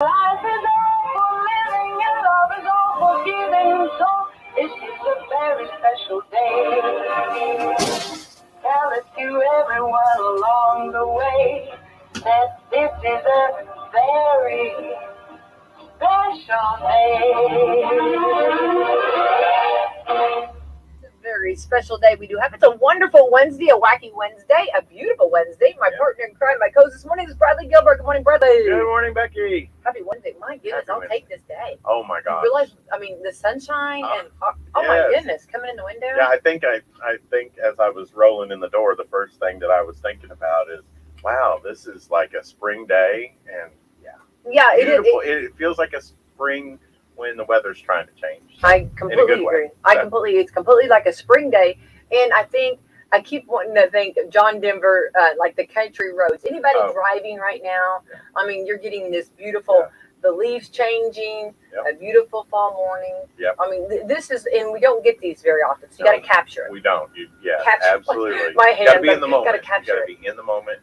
Life is all for living and love is all for giving. So it is a very special day. Tell it to everyone along the way that this is a very special day. Very special day we do have. It's a wonderful Wednesday, a wacky Wednesday, a beautiful Wednesday. My partner in crime, my co-host this morning is Bradley Gilbert. Good morning, Bradley. Good morning, Becky. Happy Wednesday. My goodness, Happy I'll Wednesday. take this day. Oh my gosh. You realize, the sunshine and my yes. goodness, coming in the window. Yeah, I think as I was rolling in the door, the first thing that I was thinking about is, wow, this is like a spring day, and yeah, beautiful. It feels like a spring when the weather's trying to change. I completely agree. It's completely like a spring day. And I think I keep wanting to think of John Denver, like the country roads. Anybody driving right now? Yeah. I mean, you're getting this beautiful, the leaves changing, a beautiful fall morning. Yep. I mean, this is, and we don't get these very often. So you got to capture it. We don't. Capture Absolutely. My hand. You got to be in the moment. Got to capture you got to be in the moment.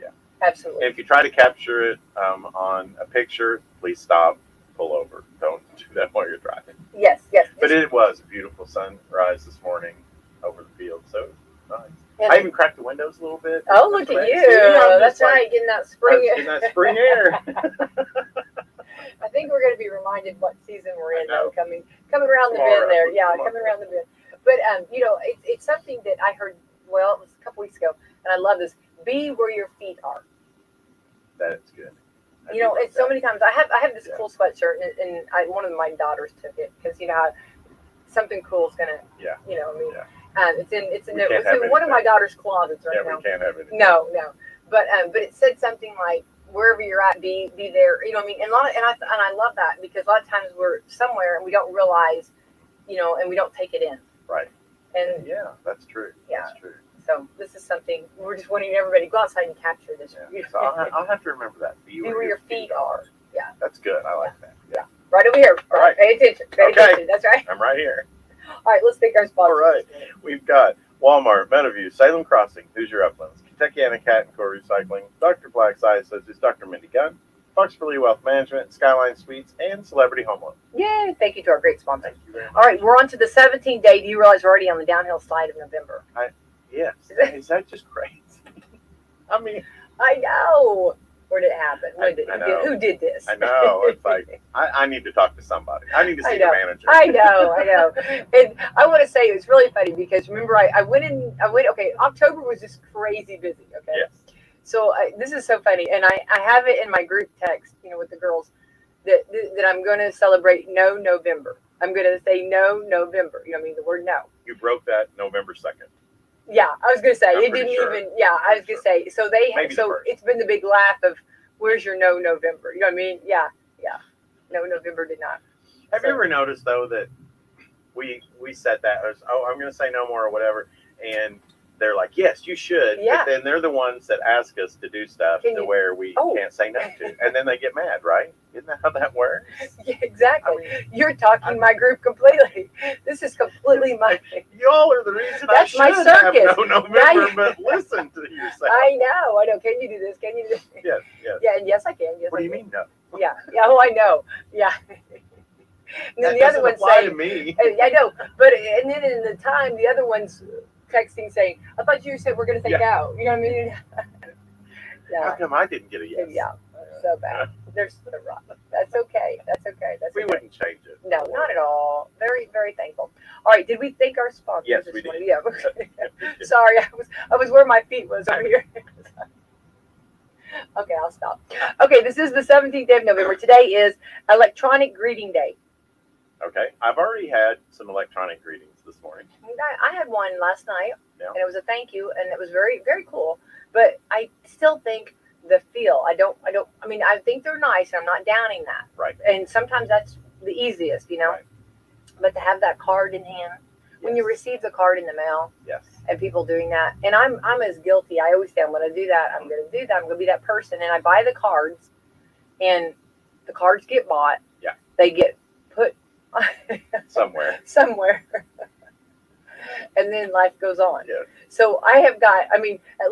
Yeah. Absolutely. And if you try to capture it on a picture, please stop, pull over. Don't do that while you're driving. Yes. But it was a beautiful sunrise this morning over the field, so nice. I even cracked the windows a little bit. Oh, look at you! That's right, getting that spring air. I think we're going to be reminded what season we're in, though, coming around the bend there. Yeah, coming around the bend. But it's something that I heard. Well, it was a couple weeks ago, and I love this. Be where your feet are. That is good. It's so many times. I have this cool sweatshirt, and one of my daughters took it because how something cool is gonna. Yeah. It's in one of my daughter's closets right now. Yeah, we can't have it. No. But it said something like wherever you're at, be there. You know what I mean? And I love that because a lot of times we're somewhere and we don't realize, and we don't take it in. Right. And yeah, that's true. Yeah. That's true. So this is something we're just wanting everybody to go outside and capture this. Yeah. So I'll have to remember that. Be where your feet are. Yeah. That's good. I like that. Yeah. Right over here. All right. Pay attention. Pay attention. That's right. I'm right here. All right. Let's take our sponsors. All right. We've got Walmart, Meadowview, Salem Crossing, Hoosier Uplands, Kentucky Anna Cat and Core Recycling, Dr. Black's Eye Associates, Dr. Mindy Gunn, Fox for Lee Wealth Management, Skyline Suites, and Celebrity Home Loan. Yay. Thank you to our great sponsors. Thank you very much. All right. We're on to the 17th day. Do you realize we're already on the downhill slide of November? Yes. Is that just crazy? I mean, I know. Where did it happen? Who did this? I know. It's like, I need to talk to somebody. I need to see the manager. I know. And I want to say it was really funny because remember, I went, okay, October was just crazy busy, okay? Yes. So this is so funny. And I have it in my group text, with the girls, that I'm going to celebrate No November. I'm going to say No November. The word no. You broke that November 2nd. Yeah, I was gonna say I'm it didn't sure. even. Yeah, I was gonna say. So it's been the big laugh of where's your No November? You know what I mean? Yeah. No November did not. Have you ever noticed though that we said that as, I'm gonna say no more or whatever, and they're like, yes, you should. Yeah. But then they're the ones that ask us to do stuff where we can't say no to, and then they get mad, right? Isn't that how that works? Yeah, exactly. You're talking my group completely. This is completely my. Y'all are the reason That's I my should circus. have no November, but listen to yourself. I know. Can you do this? Can you do this? Yes. Yeah, and yes, I can. Yes, what do you mean no? Yeah. Oh, I know. Yeah. And then the other one's saying, to me. I know, and then in the time, the other one's texting saying, I thought you said we're going to say no. You know what I mean? Yeah. How come I didn't get a yes? Yeah, so bad. There's the rock. That's okay. We wouldn't change it. No, not at all. Very, very thankful. All right, did we thank our sponsors? Yes, we did. Yeah. Sorry, I was where my feet was over here. Okay, I'll stop. Okay, this is the 17th day of November. Today is Electronic Greeting Day. Okay, I've already had some electronic greetings this morning. I had one last night, and it was a thank you, and it was very, very cool. But I still think the feel. I think they're nice, and I'm not downing that. Right. And sometimes that's the easiest, Right. But to have that card in hand, when you receive the card in the mail, yes, and people doing that, and I'm as guilty. I always say I'm going to do that. I'm going to do that. I'm going to be that person, and I buy the cards, and the cards get bought. Yeah. They get put somewhere. And then life goes on. Yeah. So I have got, at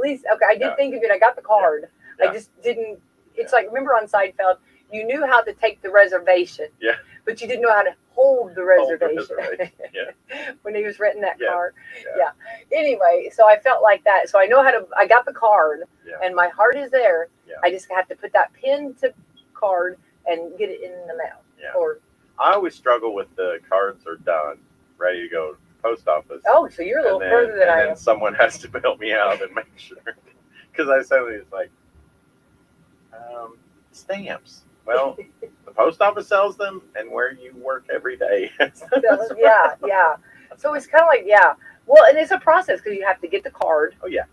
least, okay, I did think of it. I got the card. Yeah. I just didn't, it's like, remember on Seinfeld, you knew how to take the reservation. Yeah. But you didn't know how to hold the reservation. Yeah. When he was renting that Yeah. car. Yeah. Anyway, so I felt like that. So I know how to. I got the card, Yeah. and my heart is there. Yeah. I just have to put that pin to card and get it in the mail. Yeah. Or I always struggle with the cards are done, ready to go to the post office. oh, so you're a little further than I and am. then someone has to bail me out and make sure. Because I suddenly it's like, stamps. Well, the post office sells them, and where you work every day. So, yeah. So it's kind of like, yeah. Well, and it's a process because you have to get the card. Oh yeah.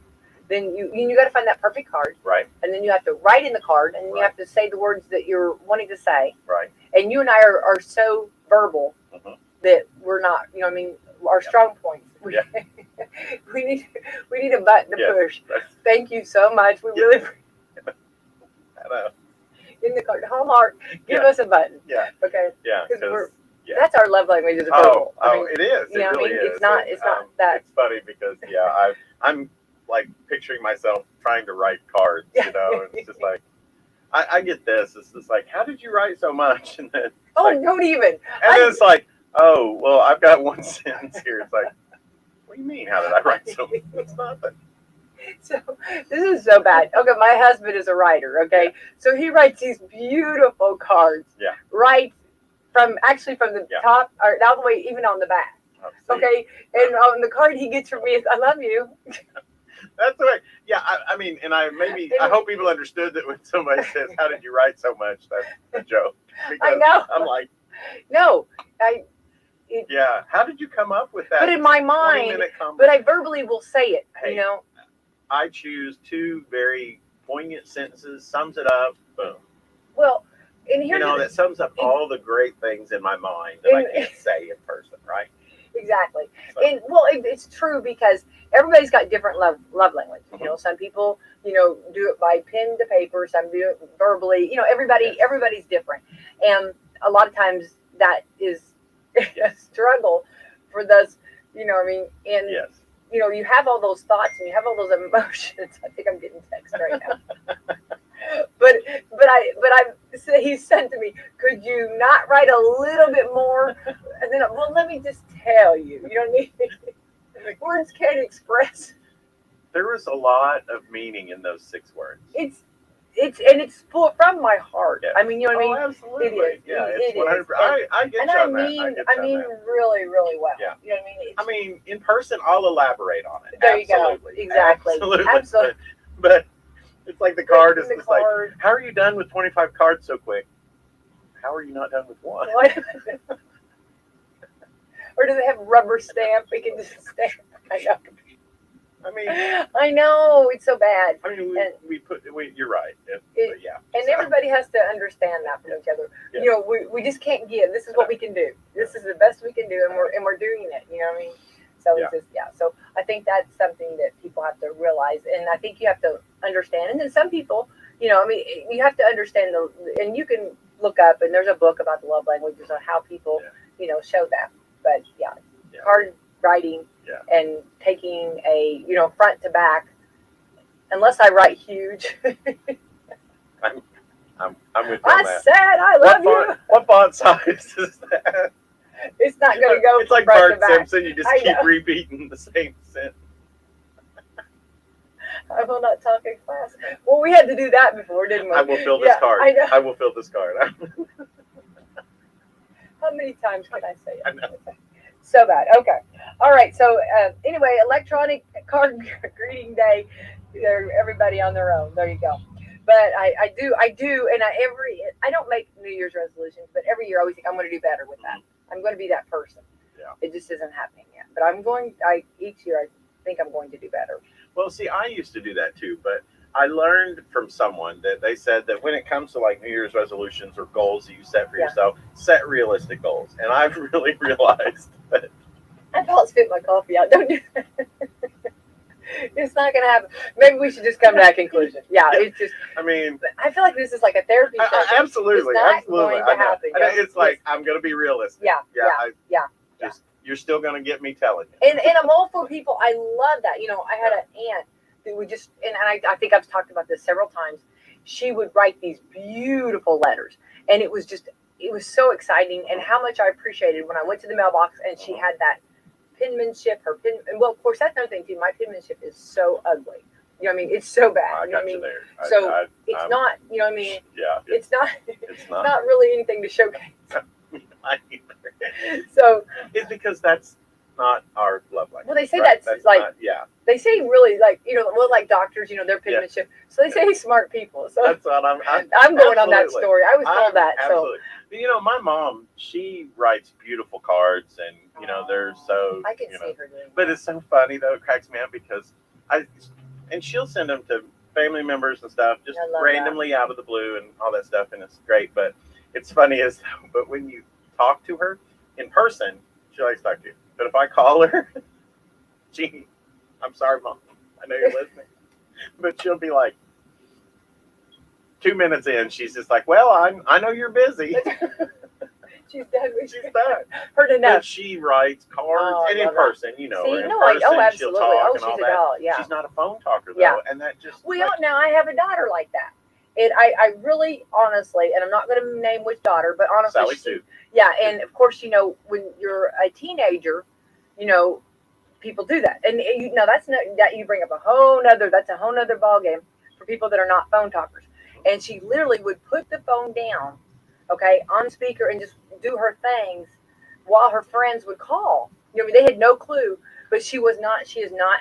Then you got to find that perfect card. Right. And then you have to write in the card, and then you Right. have to say the words that you're wanting to say. Right. And you and I are so verbal that we're not, you know what I mean, our strong points. Yeah. we need a button to Yes, push. that's- Thank you so much. We really I know. in the card. Hallmark, give Yeah. us a button. Yeah. Okay. Yeah. Because we're yeah. that's our love language is verbal. Oh, I mean, it is. you know It what I really mean? is. It's not that. It's funny because I'm like picturing myself trying to write cards, you know, and it's just like I get this. It's just like, how did you write so much? And then Oh, like, don't even. and then it's like, oh, well, I've got one sentence here. It's like, what do you mean? How did I write so much? It's nothing. So this is so bad. Okay, my husband is a writer. Okay, Yeah. so he writes these beautiful cards. Yeah. Right from the Yeah. top or all the way even on the back. Oh, see, Okay, and on the card he gets from me is "I love you." that's the way. Yeah, I mean, and I hope people understood that when somebody says, "How did you write so much?" That's a joke. I Because know. I'm like, No, yeah. How did you come up with that? but in my mind, 20-minute combo? but I verbally will say it. Hey. You know. I choose two very poignant sentences, sums it up, boom. Well, and here's That sums up all the great things in my mind that I can't say in person, right? exactly. So, And well, it's true because everybody's got different love language. You know, some people, do it by pen to paper. Some do it verbally. Everybody's different. And a lot of times that is a struggle for those, and yes. you have all those thoughts and you have all those emotions. I think I'm getting text right now. but he said to me, could you not write a little bit more? And then, well, let me just tell you, you know what I mean? Words can't express. There was a lot of meaning in those 6 words. It's full from my heart. Yes. I mean, you know what I mean? Absolutely. It is. Yeah, It it's is. 100%. I get And you I on mean, that. I mean, really, really well. Yeah. You know what I mean? In person, I'll elaborate on it. There Absolutely. you go. Exactly. Absolutely. But it's like the card is the just like, card. how are you done with 25 cards so quick? How are you not done with one? What? Or do they have rubber stamp? We can just stamp. I know it's so bad. I mean, you're right. But yeah. And So, everybody has to understand that from each other. Yeah. You know, we just can't give. This is what we can do. This is the best we can do, and we're doing it. You know what I mean? So it's just So I think that's something that people have to realize, and I think you have to understand. And then some people, you have to understand and you can look up, and there's a book about the love languages on how people, show that. But card writing and taking a front to back, unless I write huge. I'm with you on I that. said I love you. What font size is that? It's not going to go. It's like front to Bart back. Simpson. You just I keep know. repeating the same sentence. I will not talk in class. Well, we had to do that before, didn't we? I will fill this card. I know. I will fill this card. How many times can I say it? I know. So bad. Okay. All right. So anyway, electronic card greeting day. Everybody on their own. There you go. But I do, and I don't make New Year's resolutions, but every year I always think I'm going to do better with that. I'm going to be that person. Yeah. It just isn't happening yet. But each year I think I'm going to do better. Well, see, I used to do that too, but I learned from someone that they said that when it comes to like New Year's resolutions or goals that you set for yourself, set realistic goals. And I've really realized that. I thought spit my coffee out. Don't do that. It's not going to happen. Maybe we should just come to that conclusion. Yeah, it's just. I mean, I feel like this is like a therapy session. Absolutely, It's not absolutely. going to happen. It's like I'm going to be realistic. Yeah. You're still going to get me telling you. And I'm all for people. I love that. I had an aunt that would just, and I think I've talked about this several times. She would write these beautiful letters, And it was so exciting, and how much I appreciated when I went to the mailbox and she had that penmanship, and well, of course, that's another thing too. My penmanship is so ugly. You know what I mean? It's so bad. I You know got what I you mean? there. So it's not, you know what I mean? Yeah. It's not, It's not. not really anything to showcase. Not either. So It's because that's not our love language. well, they say right? that's like, not, yeah. they say really like, you know, well, like doctors, you know, their penmanship. So they say smart people. So That's what I'm going on that absolutely. story. I was told that. Absolutely. You know, my mom, she writes beautiful cards, and you know, they're so. I can you see know, her doing. But it's so funny though. It cracks me up because and she'll send them to family members and stuff, just I love randomly out of the blue and all that stuff, and it's great. But it's funny as, but when you talk to her in person, she likes to talk to you. But if I call her, I'm sorry, Mom. I know you're listening, but she'll be like, 2 minutes in, she's just like, well, I know you're busy. She's done. She's done. Heard enough. But she writes cards, and in person, you know, See, in no, person, oh, she'll absolutely. talk Oh, and she's all a that. doll. Yeah. She's not a phone talker, though, Yeah. and that just... Well, now I have a daughter like that. And I really, honestly, and I'm not going to name which daughter, but honestly, Sally Sue. yeah, and of course, you know, when you're a teenager, you know, people do that. And you know, that you bring up that's a whole nother ball game for people that are not phone talkers. And she literally would put the phone down, okay, on speaker and just do her things while her friends would call. You know, they had no clue, but she is not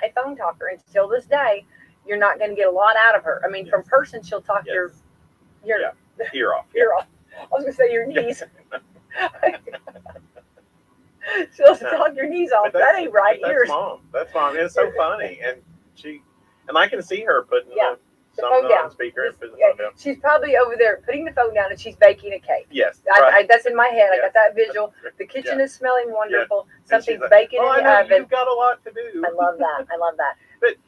a phone talker. And till this day, you're not going to get a lot out of her. I mean, from person, she'll talk your ear off. Ear off. I was going to say your knees. She'll talk your knees off. That ain't right. That's mom. That's mom. It's so funny. And I can see her putting the phone down. Speaker and putting the phone down. She's probably over there putting the phone down and she's baking a cake. Yes. That's in my head. I got that visual. The kitchen is smelling wonderful. Something's like, baking in the oven. You've got a lot to do. I love that.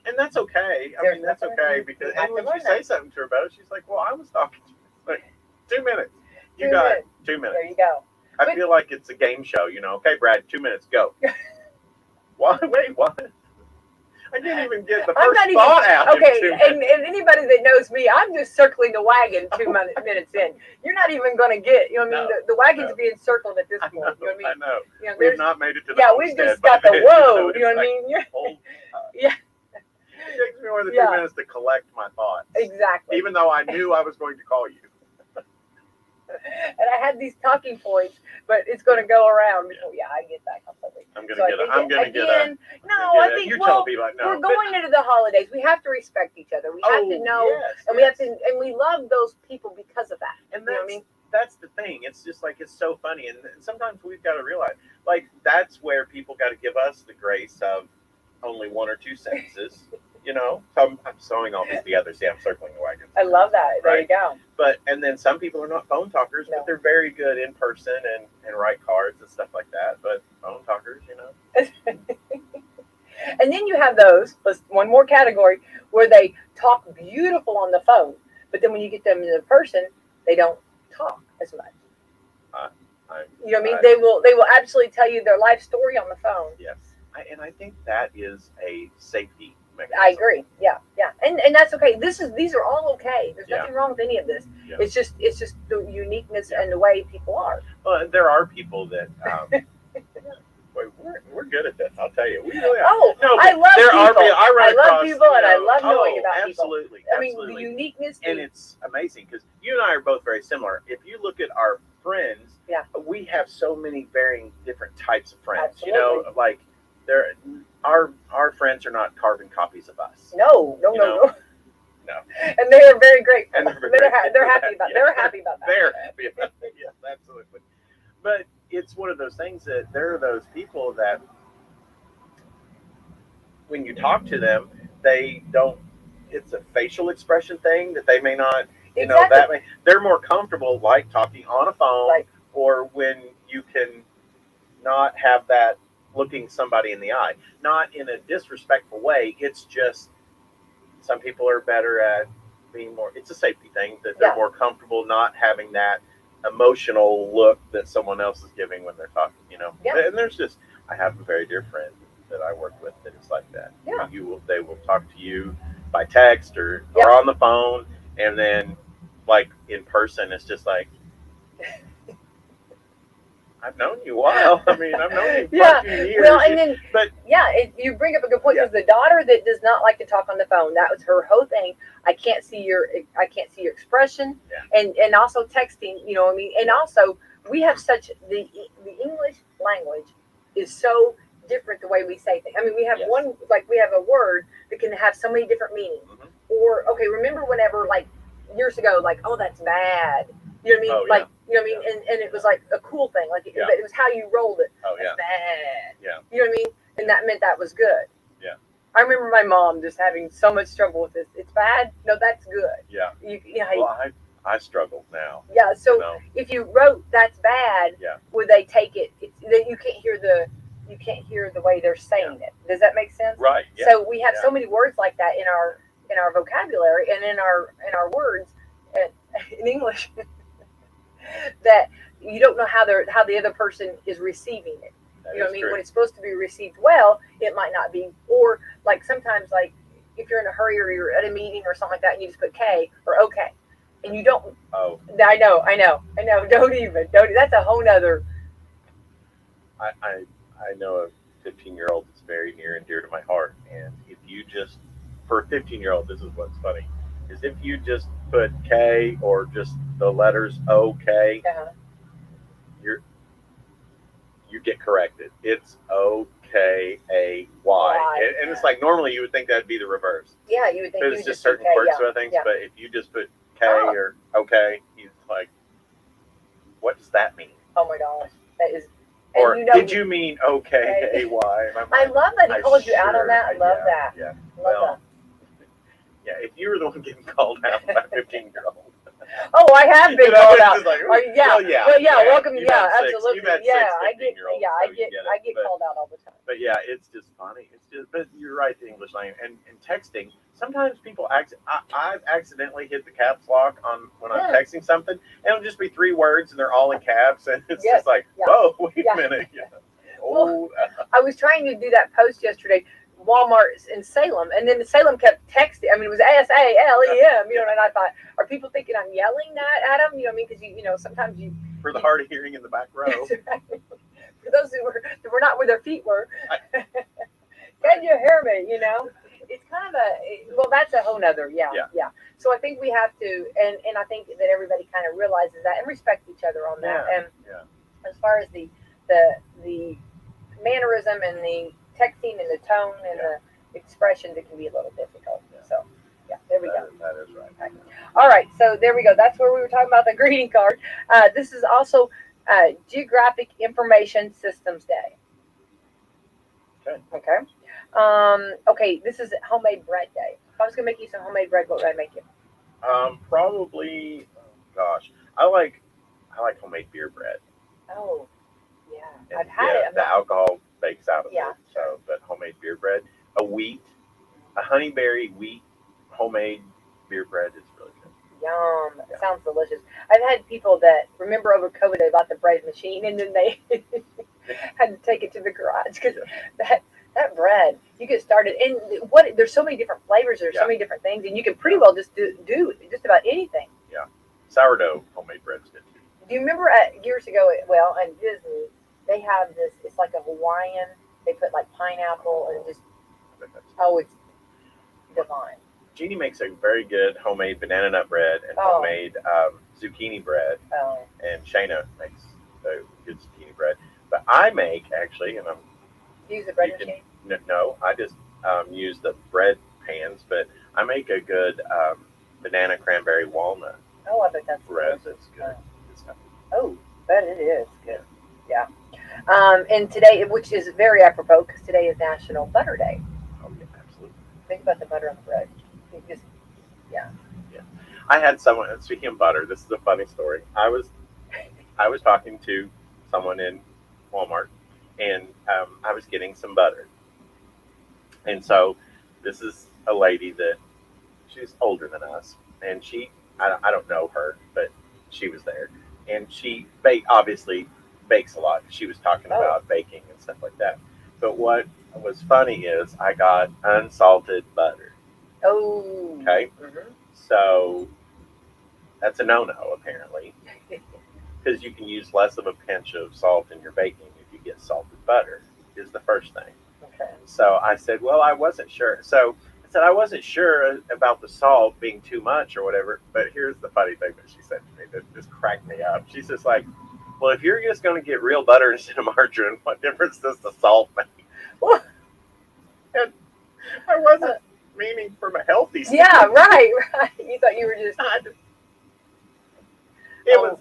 And that's okay. I mean, that's okay because when you say something to her about it, she's like, "Well, I was talking to you." Like, 2 minutes. You got 2 minutes. There you go. I feel like it's a game show, you know. Okay, Brad, 2 minutes, go. What? Wait, what? I didn't even get the first thought out. Okay, and anybody that knows me, I'm just circling the wagon 2 minutes in. You're not even going to get, you know what I mean? The wagon's being circled at this point. You know what I mean? I know. You know, we've not made it to the yeah, we've just got the whoa. You know what I mean? Yeah. It takes me more than 2 minutes to collect my thoughts. Exactly. Even though I knew I was going to call you. And I had these talking points, but it's going to go around. Yeah, I get that completely. I'm going to get a. No, I think we're going into the holidays. We have to respect each other. We have to know, and we have to, and we love those people because of that. And you know what I mean? That's the thing. It's just like, it's so funny, and sometimes we've got to realize, like, that's where people got to give us the grace of only 1 or 2 sentences. You know, I'm sewing all this together. See, I'm circling the wagons. I love that. There you go. And then some people are not phone talkers, but they're very good in person and write cards and stuff like that. But phone talkers, you know. And then you have those, one more category, where they talk beautiful on the phone, but then when you get them in person, they don't talk as much. You know what I mean? They will absolutely tell you their life story on the phone. Yes, and I think that is a safety mechanism. I agree. Yeah, and that's okay. These are all okay. There's nothing wrong with any of this. Yeah. It's just the uniqueness and the way people are. Well, there are people that. We're good at this. I'll tell you. We really are. Oh, no, I love people. I love people, and I love knowing about absolutely, people. Absolutely. I mean, the uniqueness. And it's amazing because you and I are both very similar. If you look at our friends, we have so many varying different types of friends. Absolutely. You know, like our friends are not carbon copies of us. No. And they are very grateful. And they're happy about. They're happy about that. They're happy about that. Yes, absolutely. But it's one of those things that there are those people that when you talk to them, they don't. It's a facial expression thing that they may not. You know, they're more comfortable like talking on a phone or when you can not have that looking somebody in the eye, not in a disrespectful way. It's just some people are better at being more. It's a safety thing that they're more comfortable not having that emotional look that someone else is giving when they're talking. You know, and I have a very dear friend that I work with that is like that. Yeah, they will talk to you by text or on the phone, and then like in person, it's just like I've known you a while. I mean, I've known you for Yeah. a few years. Well, and then, but you bring up a good point because the daughter that does not like to talk on the phone, that was her whole thing. I can't see your expression, and also texting. You know what I mean? And also, we have such the English language is so different the way we say things. I mean, we have one we have a word that can have so many different meanings. Mhm. Or okay, remember whenever years ago, oh, that's bad. You know what I mean? Oh, yeah. You know what I mean? And it was like a cool thing. But it was how you rolled it. Oh, yeah. That's bad. Yeah. You know what I mean? And that meant that was good. Yeah. I remember my mom just having so much trouble with this. It's bad. No, that's good. Yeah. Well, I struggle now. Yeah. So if you wrote that's bad, would they take it? Then you can't hear the way they're saying it. Does that make sense? Right. Yeah. So we have so many words like that in our vocabulary and in our words in English that you don't know how the other person is receiving it. You know what I mean? True. When it's supposed to be received well, it might not be. Or sometimes if you're in a hurry or you're at a meeting or something like that, and you just put K or OK, and you don't. Oh. I know. Don't even. That's a whole nother. I know a 15-year-old that's very near and dear to my heart, and if you just for a 15-year-old, this is what's funny, is if you just put K or just the letters OK, you get corrected. It's OKAY, and it's like normally you would think that'd be the reverse. Yeah, you would think. Because it's just certain quirks of things. But if you just put K or OK, he's like, what does that mean? Oh my gosh, that is. Or did you mean OKAY? I love that he called you out on that. I love that. Yeah. Love that. Yeah, if you were the one getting called out by a 15-year-old. Oh, I have been called out. Like, welcome. You've Yeah, had six. absolutely. You've had Yeah, six I get. 15-year-olds, Yeah, so I get called out all the time. But yeah, it's just funny. It's just, but you're right, the English language and texting. Sometimes people I've accidentally hit the caps lock on when I'm texting something, and it'll just be 3 words, and they're all in caps, and it's just like, whoa, wait a minute. Well, I was trying to do that post yesterday. Walmart in Salem, and then Salem kept texting. I mean, it was SALEM, you know, and I thought, are people thinking I'm yelling that at them? You know what I mean? Because you know, sometimes for the hard of hearing in the back row. For those who were not where their feet were, can you hear me? You know, it's kind of that's a whole nother, yeah. So I think we have to, and I think that everybody kind of realizes that and respect each other on that. And as far as the mannerism and the texting and the tone and the expressions, it can be a little difficult. So, there we go. That is right. All right, so there we go. That's where we were talking about the greeting card. This is also Geographic Information Systems Day. Okay. Okay, this is Homemade Bread Day. If I was going to make you some homemade bread, what would I make you? Probably, gosh, I like homemade beer bread. Oh, yeah. And I've had it. The alcohol bakes out of it. Sure. But homemade beer bread, a honeyberry wheat homemade beer bread is really good. Yum. It sounds delicious. I've had people that, remember over COVID, they bought the bread machine and then they had to take it to the garage because that bread, you get started. And there's so many different flavors, there's so many different things, and you can pretty well just do just about anything. Yeah. Sourdough homemade bread is good too. Do you remember years ago, at Disney, they have this, it's like a Hawaiian, they put like pineapple and just, it's divine. Jeannie makes a very good homemade banana nut bread and homemade zucchini bread. Oh. And Shayna makes a good zucchini bread. But I make, actually, and Do you use a bread machine? No, I just use the bread pans, but I make a good banana cranberry walnut. Oh, I bet that's bread. That's good. Oh, bet it is good. Yeah. And today, which is very apropos, because today is National Butter Day. Oh, yeah, absolutely. Think about the butter on the bread. Yeah. I had someone, speaking of butter, this is a funny story. I was talking to someone in Walmart, and I was getting some butter. And so this is a lady that she's older than us, and I don't know her, but she was there. And she obviously bakes a lot. She was talking about baking and stuff like that. But what was funny is I got unsalted butter. Oh. Okay. Mm-hmm. So that's a no-no, apparently. because you can use less of a pinch of salt in your baking if you get salted butter, is the first thing. Okay. So I said, well, I wasn't sure. So I said, I wasn't sure about the salt being too much or whatever. But here's the funny thing that she said to me that just cracked me up. She's just like, well, if you're just going to get real butter instead of margarine, what difference does the salt make? Well, And I wasn't meaning from a healthy yeah, right. You thought you were just. It was.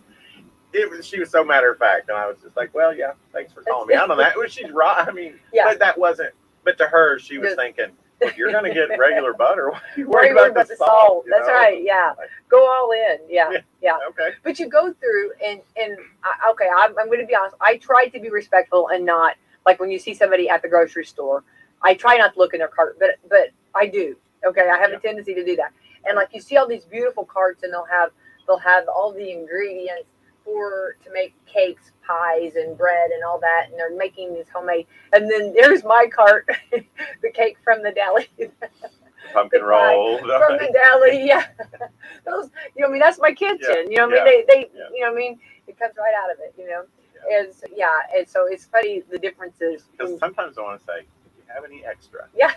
She was so matter of fact, and I was just like, "Well, yeah, thanks for calling me out on that." Well, she's right. I mean, Yeah. but that wasn't. But to her, she was Just- thinking, well, "If you're going to get regular butter, why are you Worry worried about the salt?" You That's know? right. Yeah. Like, Go all in. Yeah. Yeah. Yeah. okay. But you go through okay, I'm going to be honest. I try to be respectful and not like when you see somebody at the grocery store. I try not to look in their cart, but I do. Okay, I have a tendency to do that. And like you see all these beautiful carts, and they'll have all the ingredients to make cakes, pies, and bread and all that, and they're making these homemade. And then there's my cart, the cake from the deli. Pumpkin roll. From the deli, yeah. Those, I mean, that's my kitchen. Yeah, You know what I mean? They you know what I mean? It comes right out of it, and so it's funny the differences. Because sometimes I want to say, if you have any extra. Yeah.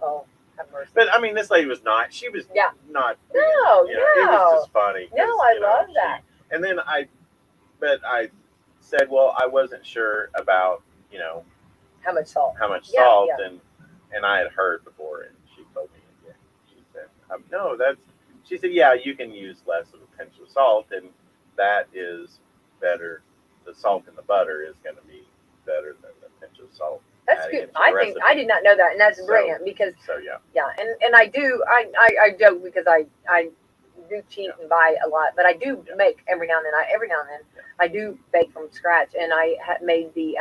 Oh, have mercy. But I mean, this lady was not. She was not. No, It was just funny. No, I love that. And then I said, well, I wasn't sure about How much salt? Yeah. And I had heard before, and she told me again. She said, no, she said, yeah, you can use less of a pinch of salt, and that is better. The salt in the butter is going to be better than the pinch of salt. That's good. I did not know that, and that's brilliant because and I do I joke because I do cheat and buy a lot, but I do make every now and then. I do bake from scratch, and I made the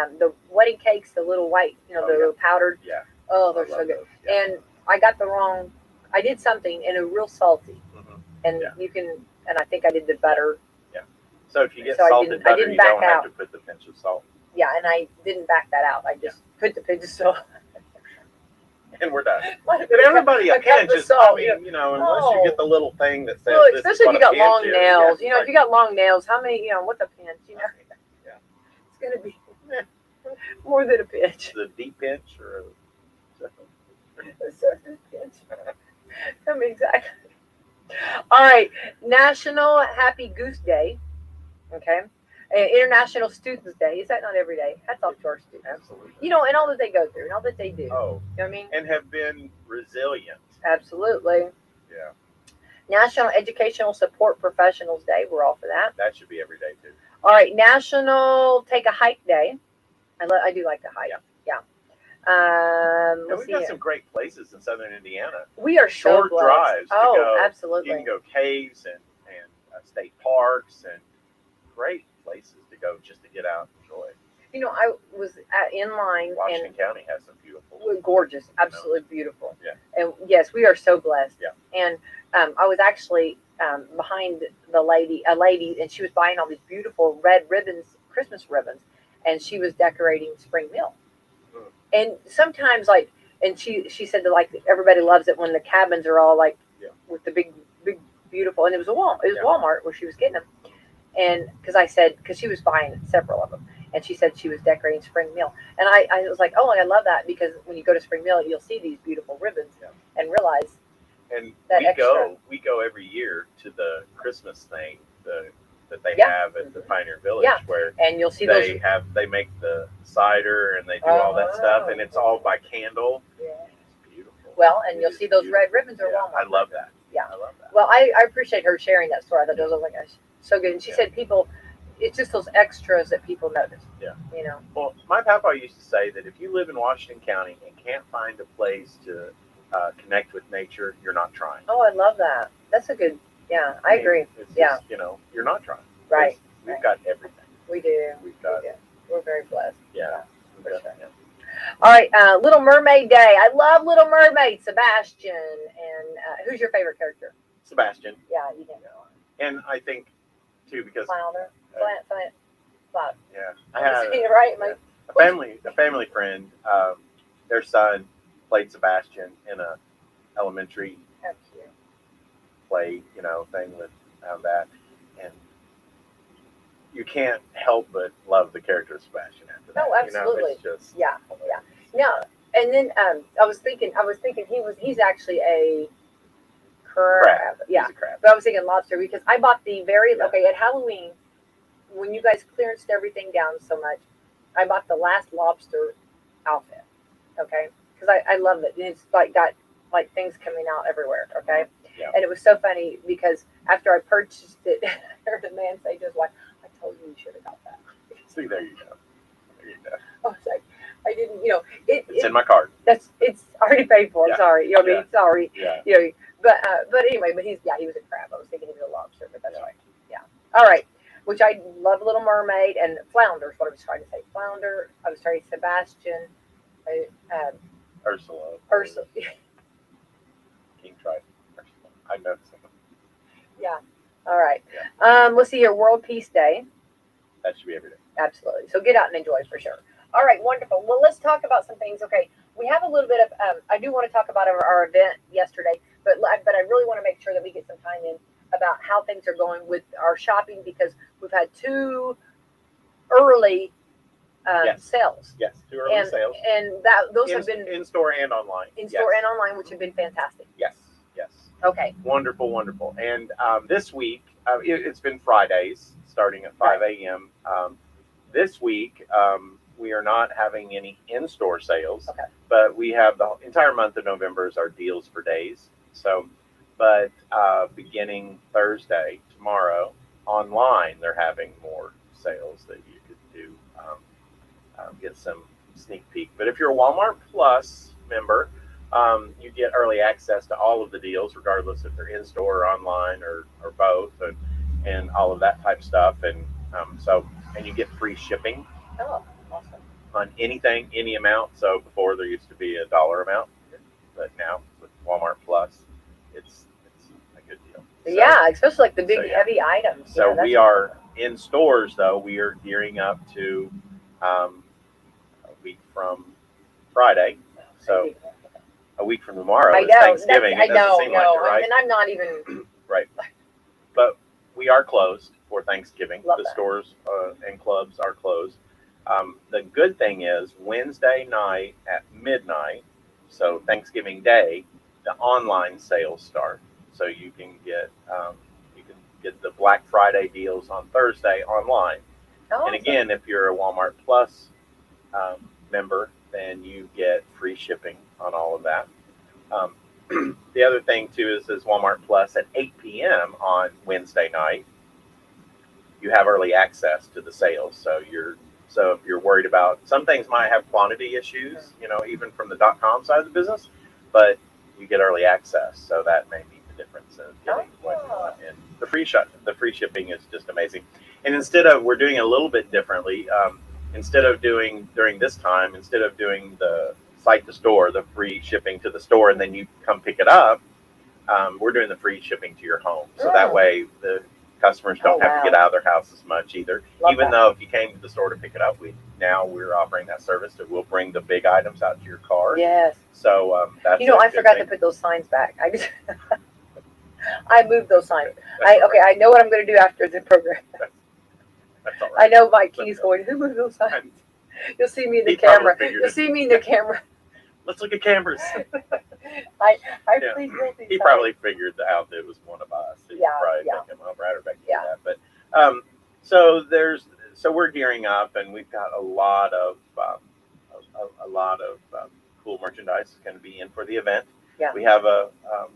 wedding cakes, the little white, the powdered. Yeah. Oh, they're so good. Yeah. And I got the wrong. I did something, and it was real salty. Mm-hmm. And you can, and I think I did the butter. Yeah. So if you get salted butter, you don't have to put the pinch of salt. Yeah, and I didn't back that out. I just put the pinch of salt. And we're done. But everybody a pinch is, unless you get the little thing that says. Well, especially if you got long nails. Yeah, if you got long nails, how many? What's a pinch? Yeah. It's gonna be more than a pinch. Is it a deep pinch or A surface pinch. I mean, exactly. All right, National Happy Goose Day. Okay. International Students Day. Is that not every day? Hats off to our students. Absolutely. And all that they go through and all that they do. Oh. You know what I mean? And have been resilient. Absolutely. Yeah. National Educational Support Professionals Day. We're all for that. That should be every day too. All right. National Take a Hike Day. I do like to hike. Yeah. And we've got some great places in southern Indiana. We are short drives. To go. Absolutely. You can go caves and state parks and great places to go just to get out and enjoy. I was in line. Washington County has some beautiful. Gorgeous, absolutely beautiful. Yeah. And yes, we are so blessed. Yeah. And I was actually behind a lady, and she was buying all these beautiful red ribbons, Christmas ribbons, and she was decorating Spring Mill. Mm. And sometimes, and she said that everybody loves it when the cabins are all with the big beautiful, and it was Walmart where she was getting them. And because she was buying several of them, and she said she was decorating Spring Mill, and I was like, oh, I love that, because when you go to Spring Mill, you'll see these beautiful ribbons and realize. And that we go every year to the Christmas thing that they have at the Pioneer Village, where and you'll see they make the cider and they do all that stuff, and it's all by candle. Yeah. It's beautiful. Well, and you'll see those red ribbons at Walmart. I love that. Yeah. I love that. Well, I appreciate her sharing that story. I thought it was so good. And she said it's just those extras that people notice. Yeah. Well, my papa used to say that if you live in Washington County and can't find a place to connect with nature, you're not trying. Oh, I love that. That's a good. Yeah, I agree. It's just, you're not trying. Right. We've got everything. We do. We're very blessed. Yeah. For sure. All right, Little Mermaid Day. I love Little Mermaid, Sebastian. And who's your favorite character? Sebastian. Yeah, you didn't know. And I think too, because Flounder. Yeah, I had a family friend. Their son played Sebastian in a elementary play, thing with that, and you can't help but love the character of Sebastian after that. Oh, absolutely. It's just Yeah. Now, and then I was thinking he's actually a crab. Yeah. He's a crab. But I was thinking lobster because I bought okay at Halloween when you guys clearanced everything down so much. I bought the last lobster outfit. Okay, because I love it. And it's got things coming out everywhere. Okay. Yeah. And it was so funny because after I purchased it, I heard the man say just like, "I told you should have got that." See, there you go. I was like, I didn't, It's in my card. It's already paid for. I'm Yeah. sorry. You know what I mean? Sorry. Yeah. But anyway, he was a crab. I was thinking he was a lobster, but that's right. Yeah. All right. Which I love Little Mermaid and Flounder is what I was trying to say. Flounder. I was trying to say Sebastian. Ursula. King tried. Ursula. I know something. Yeah. All right. Yeah. Let's see here. World Peace Day. That should be every day. Absolutely. So get out and enjoy for sure. All right, wonderful. Well, let's talk about some things. Okay, we have a little bit of. I do want to talk about our event yesterday, but I really want to make sure that we get some time in about how things are going with our shopping because we've had 2 early sales. Yes, 2 early sales. And those have been in store and online. In store and online, which have been fantastic. Yes. Okay. Wonderful. And this week, it's been Fridays starting at 5 a.m. This week, we are not having any in-store sales, but we have the entire month of November as our deals for days. So, but beginning Thursday, tomorrow, online, they're having more sales that you could do, get some sneak peek. But if you're a Walmart Plus member, you get early access to all of the deals, regardless if they're in-store or online or both, and all of that type of stuff. And and you get free shipping. Oh, awesome. On anything, any amount. So before there used to be a dollar amount, but now with Walmart Plus, it's a good deal. Yeah, especially like the big heavy items. So we are in stores though. We are gearing up to a week from Friday. So a week from tomorrow is Thanksgiving. I know. Like it, right? And I'm not even right. But we are closed for Thanksgiving. Love the that. Stores and clubs are closed. The good thing is Wednesday night at midnight, so Thanksgiving Day, the online sales start. So you can get the Black Friday deals on Thursday online. Awesome. And again, if you're a Walmart Plus member, then you get free shipping on all of that. The other thing too is Walmart Plus at 8 p.m. on Wednesday night, you have early access to the sales. So if you're worried about some things might have quantity issues, even from the .com side of the business, but you get early access. So that may be the difference of getting what you want. And the free shipping is just amazing. And we're doing it a little bit differently. Instead of doing the site to store, the free shipping to the store, and then you come pick it up, we're doing the free shipping to your home. So that way the customers don't have to get out of their house as much either. Even though if you came to the store to pick it up, we're offering that service that we'll bring the big items out to your car. Yes. So that's I forgot to put those signs back. I moved those signs. I know what I'm going to do after the program. That's all right. I know Mike Key's going, who moved those signs? You'll see me in the camera. You'll see me in the camera. Let's look at cameras. I please make these. He probably figured out that it was one of us. He probably thinking, well, Brad or Becky did that. But so we're gearing up, and we've got a lot of cool merchandise is going to be in for the event. Yeah. We have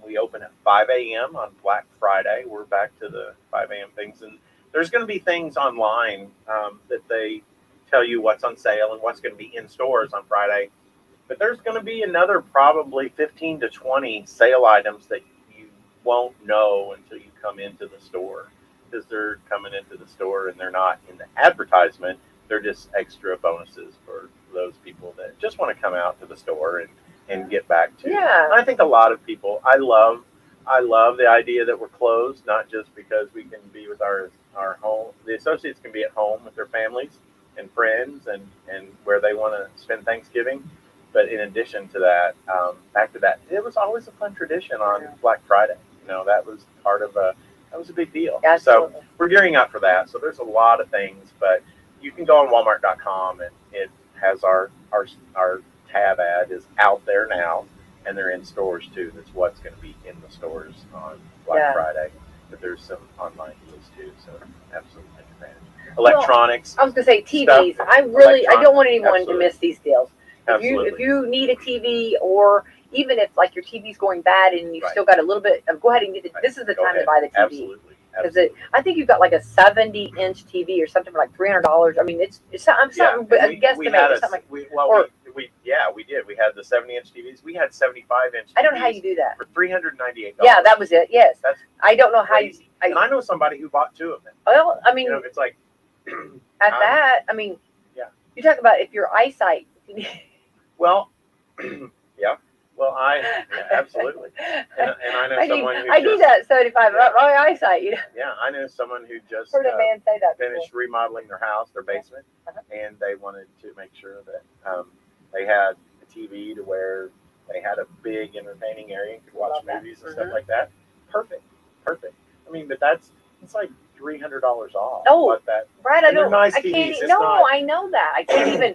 we open at 5 a.m. on Black Friday. We're back to the 5 a.m. things, and there's going to be things online that they tell you what's on sale and what's going to be in stores on Friday. But there's going to be another probably 15 to 20 sale items that you won't know until you come into the store, because they're coming into the store and they're not in the advertisement. They're just extra bonuses for those people that just want to come out to the store and get back to. Yeah. I think a lot of people, I love the idea that we're closed, not just because we can be with our home. The associates can be at home with their families and friends and where they want to spend Thanksgiving. But in addition to that, back to that, it was always a fun tradition on Black Friday. That was part of that was a big deal. Absolutely. So we're gearing up for that. So there's a lot of things, but you can go on Walmart.com and it has our tab ad is out there now, and they're in stores too. That's what's going to be in the stores on Black Friday. But there's some online deals too, so absolutely take advantage. Electronics. I was going to say TVs. I don't want anyone to miss these deals. If you need a TV, or even if like your TV's going bad and you've still got a little bit of, go ahead and get it. This is the time to buy the TV. Absolutely. I think you've got like a 70-inch TV or something for like $300. I mean, it's something, but I guesstimate it's something like. We did. We had the 70-inch TVs. We had 75-inch TVs. I don't know how you do that. For $398. Yeah, that was it. Yes. I don't know how you. And I know somebody who bought 2 of them. Well, I mean, it's like. I mean, you talk about if your eyesight. Well, yeah. Well, absolutely. And I know someone who I need that 75. My eyesight, you know. Yeah, I know someone who just heard a man say that finished remodeling their house, their basement, and they wanted to make sure that they had a TV to where they had a big entertaining area and could watch movies and stuff like that. Perfect. I mean, but it's like $300 off. Oh, Brad, I don't. Nice I TVs. can't. No, I know that. I can't even.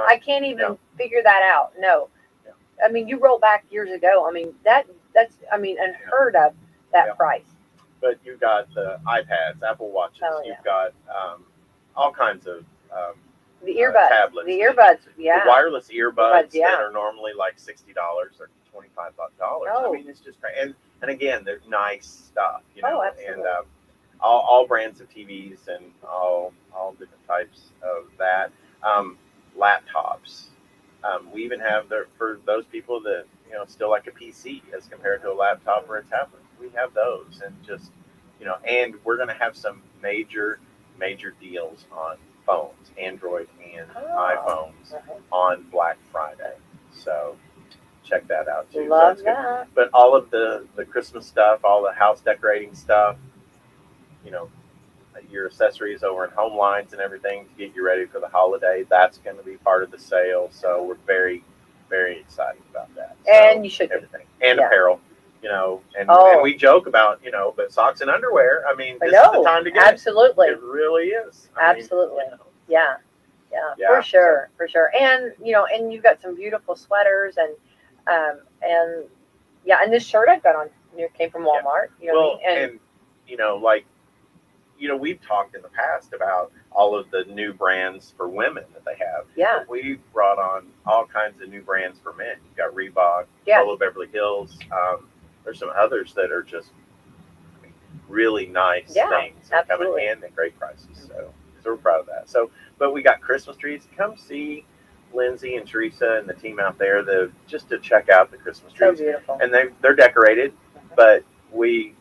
I can't even figure that out. No. I mean, you roll back years ago. I mean, that's unheard of that price. But you've got the iPads, Apple Watches. You've got all kinds of the earbuds, tablets, the earbuds, the wireless earbuds that are normally like $60 or $25. I mean, it's just great. And again, they're nice stuff, you know. Absolutely. And all brands of TVs and all different types of that. Laptops. We even have for those people that still like a PC as compared to a laptop or a tablet. We have those, and just and we're going to have some major deals on phones, Android and iPhones, on Black Friday. So check that out too. Love that. But all of the Christmas stuff, all the house decorating stuff, your accessories over in Home Lines and everything to get you ready for the holiday, that's going to be part of the sale. So we're very, very excited about that. And you should everything and apparel, and we joke about but socks and underwear. I mean, this is the time to get absolutely. It really is. Absolutely. Yeah, for sure. And and you've got some beautiful sweaters and this shirt I've got on came from Walmart. We've talked in the past about all of the new brands for women that they have. Yeah. But we brought on all kinds of new brands for men. You've got Reebok, Polo Beverly Hills. There's some others that are just really nice things that come in hand at great prices. So we're proud of that. But we got Christmas trees. Come see Lindsay and Teresa and the team out there just to check out the Christmas trees. So beautiful. And they're decorated, but we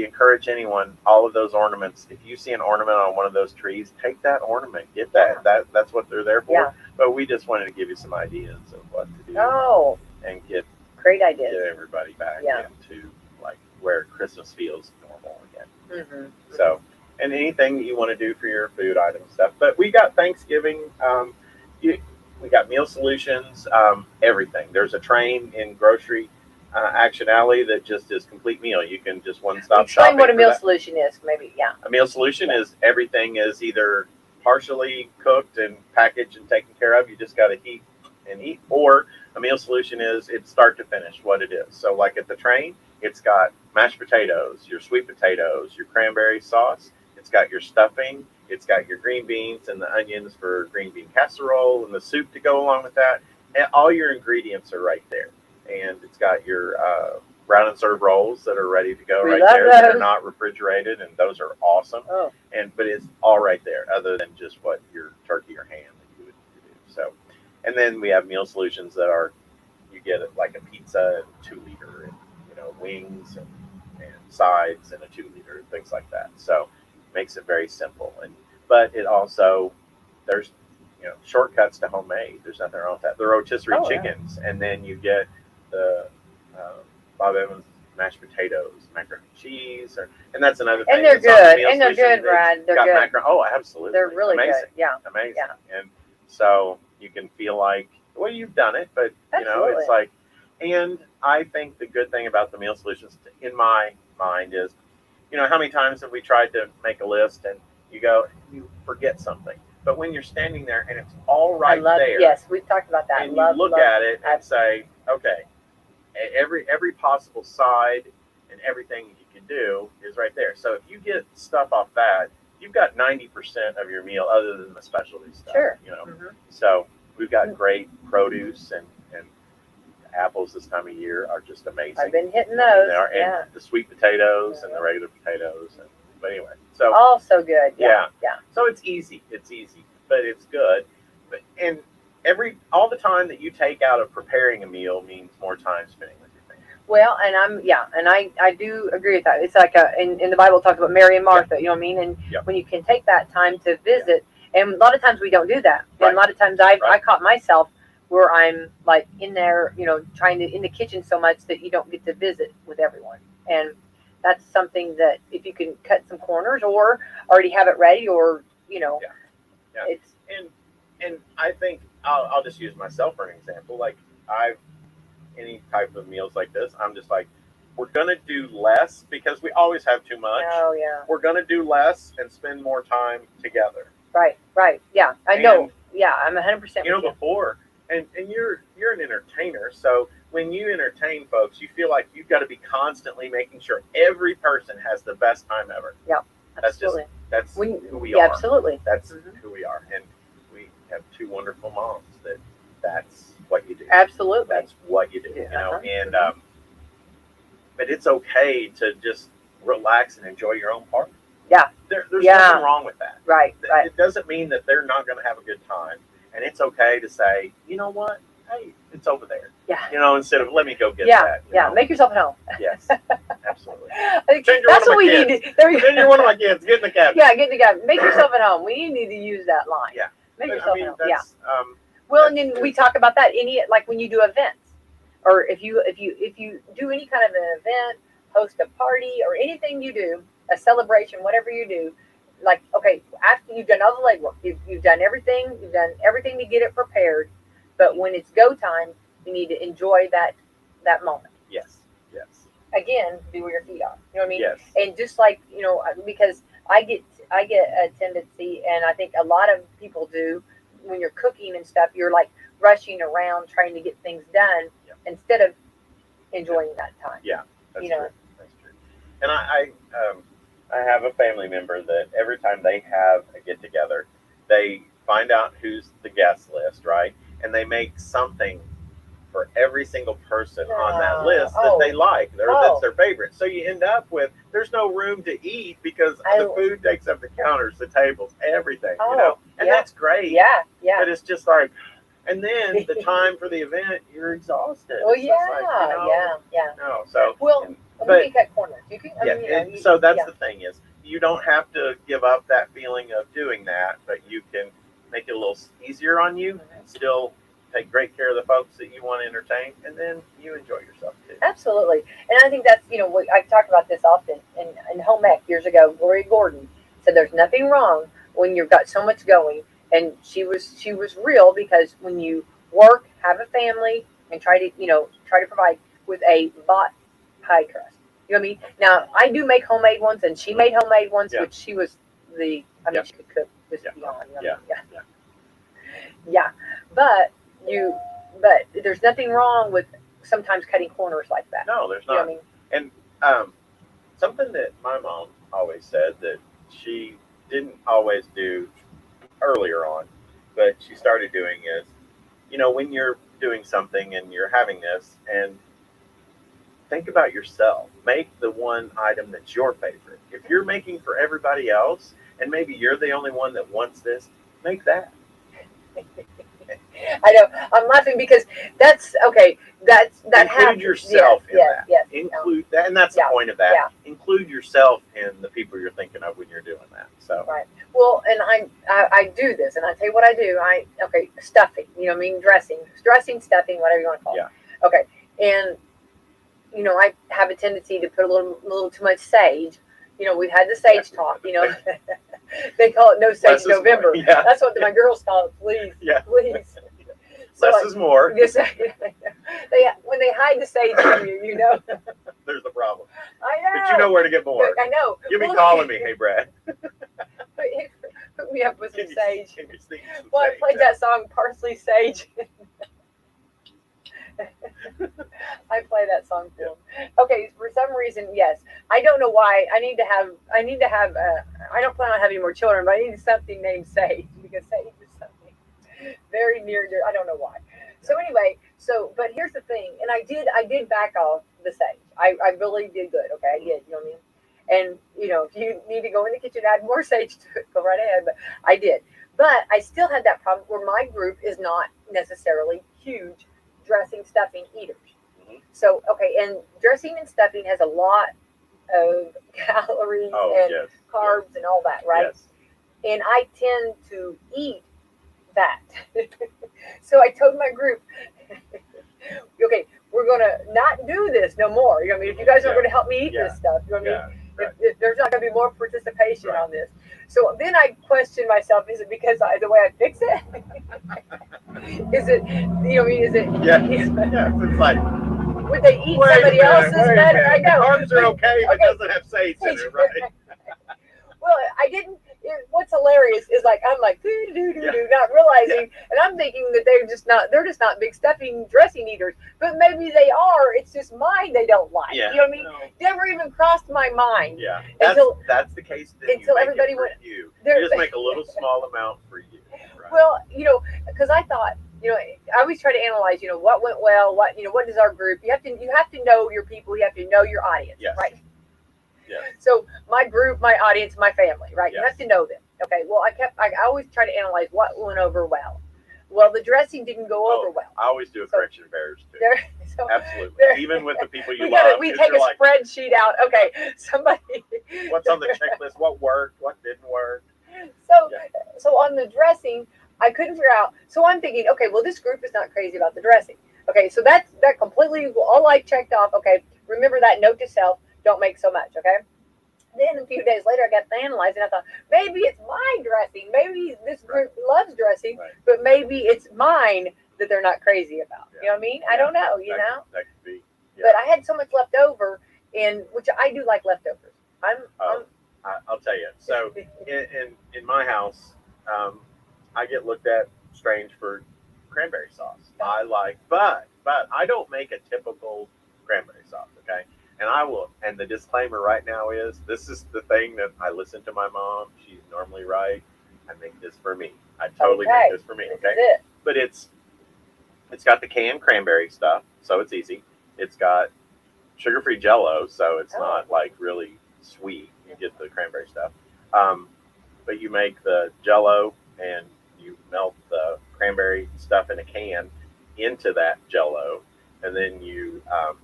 encourage anyone, all of those ornaments, if you see an ornament on one of those trees, take that ornament, get that. That's what they're there for. Yeah. But we just wanted to give you some ideas of what to do and get great ideas. Get everybody back into like where Christmas feels normal again. Mm-hmm. So, and anything that you want to do for your food item stuff. But we got Thanksgiving, we got meal solutions, everything. There's a train in grocery Action Alley that just is complete meal. You can just one-stop shopping. Explain what a meal solution is, maybe. A meal solution is everything is either partially cooked and packaged and taken care of. You just got to heat and eat. Or a meal solution is it's start to finish what it is. So like at the train, it's got mashed potatoes, your sweet potatoes, your cranberry sauce. It's got your stuffing. It's got your green beans and the onions for green bean casserole and the soup to go along with that. And all your ingredients are right there. And it's got your brown and serve rolls that are ready to go right there. They're not refrigerated, and those are awesome. Oh. But it's all right there, other than just what your turkey or ham that you would do. So, and then we have meal solutions that are you get it like a pizza and 2 liter, and wings and sides and a 2 liter, and things like that. So, it makes it very simple. But it also there's shortcuts to homemade. There's nothing wrong with that. The rotisserie chickens, and then you get the Bob Evans mashed potatoes, macaroni and cheese, and that's another thing. And they're good. And they're good, Brad. They're good. Oh, absolutely. They're really amazing. Good. Yeah. Amazing. Yeah. And so you can feel like, well, you've done it, but it's like, and I think the good thing about the meal solutions in my mind is how many times have we tried to make a list and you go, you forget something. But when you're standing there and it's all right there. Yes, we've talked about that. And you look at it and say, okay, every possible side and everything you can do is right there. So if you get stuff off that, you've got 90% of your meal other than the specialty stuff. Sure. So we've got great produce and apples this time of year are just amazing. I've been hitting those. And the sweet potatoes and the regular potatoes. But anyway, so all so good. Yeah. So it's easy, but it's good. And all the time that you take out of preparing a meal means more time spending with your family. Well, and I do agree with that. It's like in the Bible it talks about Mary and Martha, you know what I mean? And when you can take that time to visit, and a lot of times we don't do that. And a lot of times I caught myself where I'm like in there, trying to in the kitchen so much that you don't get to visit with everyone. And that's something that if you can cut some corners or already have it ready, or it's and I think I'll just use myself for an example. Like any type of meals like this, I'm just like, we're gonna do less because we always have too much. Oh yeah. We're gonna do less and spend more time together. Right. Yeah, I know. Yeah, I'm 100%. Before, and you're an entertainer, so when you entertain folks, you feel like you've got to be constantly making sure every person has the best time ever. Yeah, absolutely. That's who we are. Absolutely. That's who we are, and we have two wonderful moms that's what you do. Absolutely. That's what you do. And but it's okay to just relax and enjoy your own part. Yeah. There's nothing wrong with that. Right. It doesn't mean that they're not going to have a good time. And it's okay to say, you know what? Hey, it's over there. Yeah. Instead of let me go get that. Yeah. Make yourself at home. Yes. Absolutely. I think that's what we need to. Then you're one of my kids. Get in the cabin. Yeah, get in the cabin. Make yourself at home. We need to use that line. Yeah. Make yourself at home. Yeah. Well, and then we talk about that like when you do events, or if you do any kind of an event, host a party or anything you do, a celebration, whatever you do, like, okay, after you've done all the legwork, you've done everything to get it prepared, but when it's go time, you need to enjoy that moment. Yes. Again, be where your feet are. You know what I mean? Yes. And just like, because I get a tendency, and I think a lot of people do, when you're cooking and stuff, you're like rushing around trying to get things done instead of enjoying that time. Yeah, that's true. That's true. And I have a family member that every time they have a get together, they find out who's the guest list, right? And they make something for every single person on that list that they like, that's their favorite. So you end up with, there's no room to eat because the food takes up the counters, the tables, everything, and that's great. Yeah. But it's just like, and then the time for the event, you're exhausted. Well, it's yeah. No, so but you can cut corners. You can, so that's the thing is, you don't have to give up that feeling of doing that, but you can make it a little easier on you and still take great care of the folks that you want to entertain, and then you enjoy yourself too. Absolutely. And I think that's, I talk about this often in home ec years ago. Gloria Gordon said there's nothing wrong when you've got so much going, and she was real, because when you work, have a family, and try to provide with a bought pie crust. You know what I mean? Now, I do make homemade ones, and she made homemade ones, which she was she could cook just beyond. Yeah. But there's nothing wrong with sometimes cutting corners like that. No, there's not. You know what I mean? And something that my mom always said that she didn't always do earlier on, but she started doing is, when you're doing something and you're having this, and think about yourself. Make the one item that's your favorite. If you're making for everybody else, and maybe you're the only one that wants this, make that. I know. I'm laughing because that's okay. That include happens. Yourself in that. Yes. Include that, and that's the point of that. Yeah. Include yourself in the people you're thinking of when you're doing that. So right. Well, and I do this, and I tell you what I do. Stuffing. You know what I mean? Dressing, stuffing, whatever you want to call it. Yeah. Okay. And I have a tendency to put a little too much sage. We've had the sage talk. They call it No Sage November. Yeah. That's what my girls call it. Please. Yeah. Please. Less is more. Yes. When they hide the sage from you, you know. There's the problem. I know. But you know where to get more. I know. You'll be calling me, hey, Brad. Hook me up with some sage. Can you sneak some Well, I sage played out? that song, Parsley Sage. I play that song for him. Okay, for some reason, yes. I don't know why. I need to have. I don't plan on having more children, but I need something named Sage because Sage is something very near. I don't know why. So anyway, but here's the thing, and I did back off the Sage. I really did good. Okay, I did. You know what I mean? And if you need to go in the kitchen, add more sage to it, go right ahead. But I did. But I still had that problem where my group is not necessarily huge dressing, stuffing eaters. Mm-hmm. So, okay, and dressing and stuffing has a lot of calories and carbs and all that, right? Yes. And I tend to eat that. So I told my group, okay, we're going to not do this no more. You know what I mean? If you guys are going to help me eat this stuff, you know what I mean? Right. If there's not going to be more participation on this. So then I question myself, is it because the way I fix it? Is it, is it? Yeah, it's like, would they eat somebody else's better? I know. Carbs are okay, but it doesn't have sage in it, right? Well, I didn't. What's hilarious is I'm like not realizing, and I'm thinking that they're just not big stuffing dressing eaters, but maybe they are. It's just mine they don't like. Yeah, you know what I mean? no. Never even crossed my mind. Yeah, that's the case. Until everybody went. You just make a little small amount for you. Right? Well, because I thought, I always try to analyze, what went well, what does our group. You have to know your people. You have to know your audience, right? Yes. So my group, my audience, my family, right? Yes. You have to know them. Okay. Well, I always try to analyze what went over well. Well, the dressing didn't go over well. I always do a correction of errors too. Absolutely. Even with the people you love. We take a spreadsheet out. Okay. Somebody. What's on the checklist? What worked? What didn't work? So on the dressing, I couldn't figure out. So I'm thinking, okay, well, this group is not crazy about the dressing. Okay. So that completely all I checked off. Okay. Remember that note to self. Don't make so much, okay? Then a few days later, I got to analyzing. I thought, maybe it's my dressing. Maybe this group loves dressing, but maybe it's mine that they're not crazy about. You know what I mean? I don't know, know? That could be. Yeah. But I had so much left over, which I do like leftovers. I'll tell you. So in my house, I get looked at strange for cranberry sauce. I like, but I don't make a typical cranberry sauce, okay? And I will, and the disclaimer right now is, this is the thing that I listen to my mom. She's normally right. I make this for me. I totally make this for me, okay? But it's got the canned cranberry stuff, so it's easy. It's got sugar-free Jell-O, so it's not like really sweet. You get the cranberry stuff. But you make the Jell-O and you melt the cranberry stuff in a can into that Jell-O. And then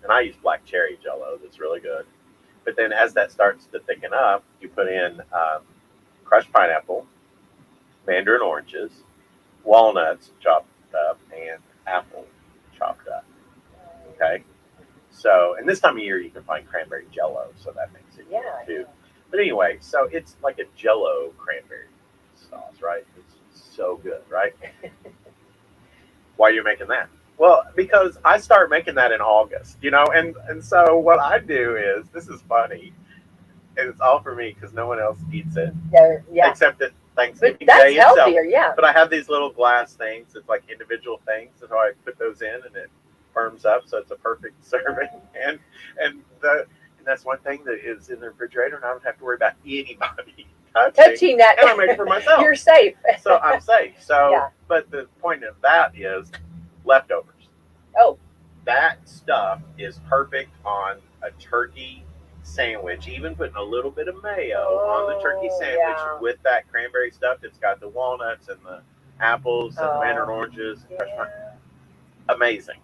and I use black cherry Jell-O. That's really good. But then as that starts to thicken up, you put in crushed pineapple, mandarin oranges, walnuts chopped up, and apple chopped up. Okay? So, and this time of year you can find cranberry Jell-O, so that makes it good too. But anyway, so it's like a Jell-O cranberry sauce, right? It's so good, right? Why are you making that? Well, because I start making that in August, and so what I do is, this is funny, and it's all for me because no one else eats it, except at Thanksgiving Day itself. Healthier, But I have these little glass things, it's like individual things, and so I put those in, and it firms up, so it's a perfect serving, and that's one thing that is in the refrigerator, and I don't have to worry about anybody touching that, and I make it for myself. You're safe. So I'm safe. So, but the point of that is leftovers. Oh, that stuff is perfect on a turkey sandwich. Even putting a little bit of mayo on the turkey sandwich with that cranberry stuff. It's got the walnuts and the apples and the mandarin oranges. Amazing.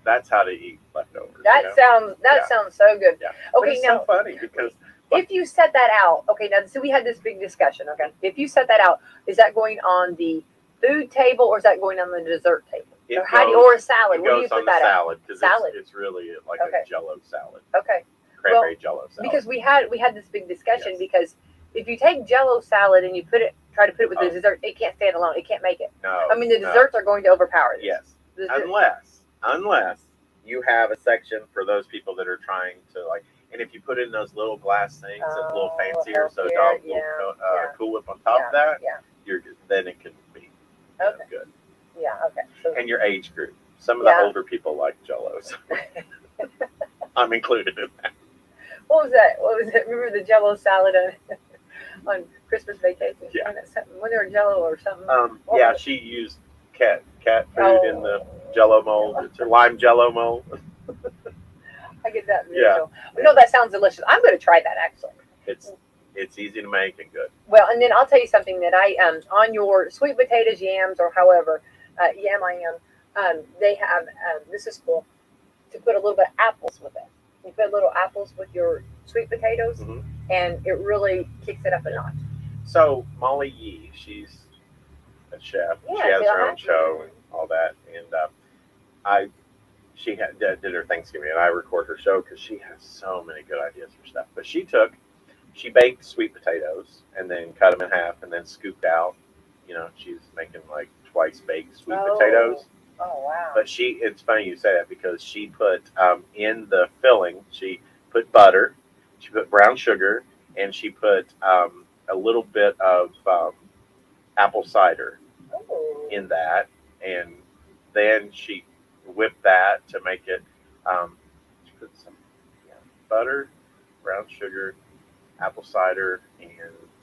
That's how to eat leftovers. That sounds so good. Yeah. Okay, it's now so funny because if you set that out, okay, now so we had this big discussion. Okay, if you set that out, is that going on the food table or is that going on the dessert table? Or a salad? Where do you put that salad because it's really like a Jell-O salad. Okay. Cranberry Jell-O salad. Because we had this big discussion because if you take Jell-O salad and you try to put it with the dessert, it can't stand alone. It can't make it. No. I mean, the desserts are going to overpower this. Yes. Unless unless you have a section for those people that are trying to like. And if you put in those little glass things, it's a little fancier, so dog will Cool Whip on top of that. Yeah. You're good. Then it can be good. Yeah. Okay. So, and your age group. Some of the older people like Jellos. I'm included in that. What was that? Remember the Jello salad on Christmas Vacation? Yeah. When they were Jello or something. Yeah, she used cat food in the Jello mold. It's a lime Jello mold. I get that visual. Yeah. No, that sounds delicious. I'm going to try that actually. It's easy to make and good. Well, and then I'll tell you something that I on your sweet potatoes, yams, or however they have this is cool to put a little bit of apples with it. You put little apples with your sweet potatoes, and it really kicks it up a notch. So Molly Yee, she's a chef. Yeah, she has her own show and all that, and she did her Thanksgiving, and I record her show because she has so many good ideas for stuff. But she baked sweet potatoes and then cut them in half and then scooped out. She's making like twice baked sweet potatoes. Oh, wow. But it's funny you say that because she put in the filling, she put butter, she put brown sugar, and she put a little bit of apple cider in that. And then she whipped that to make it, she put some butter, brown sugar, apple cider, and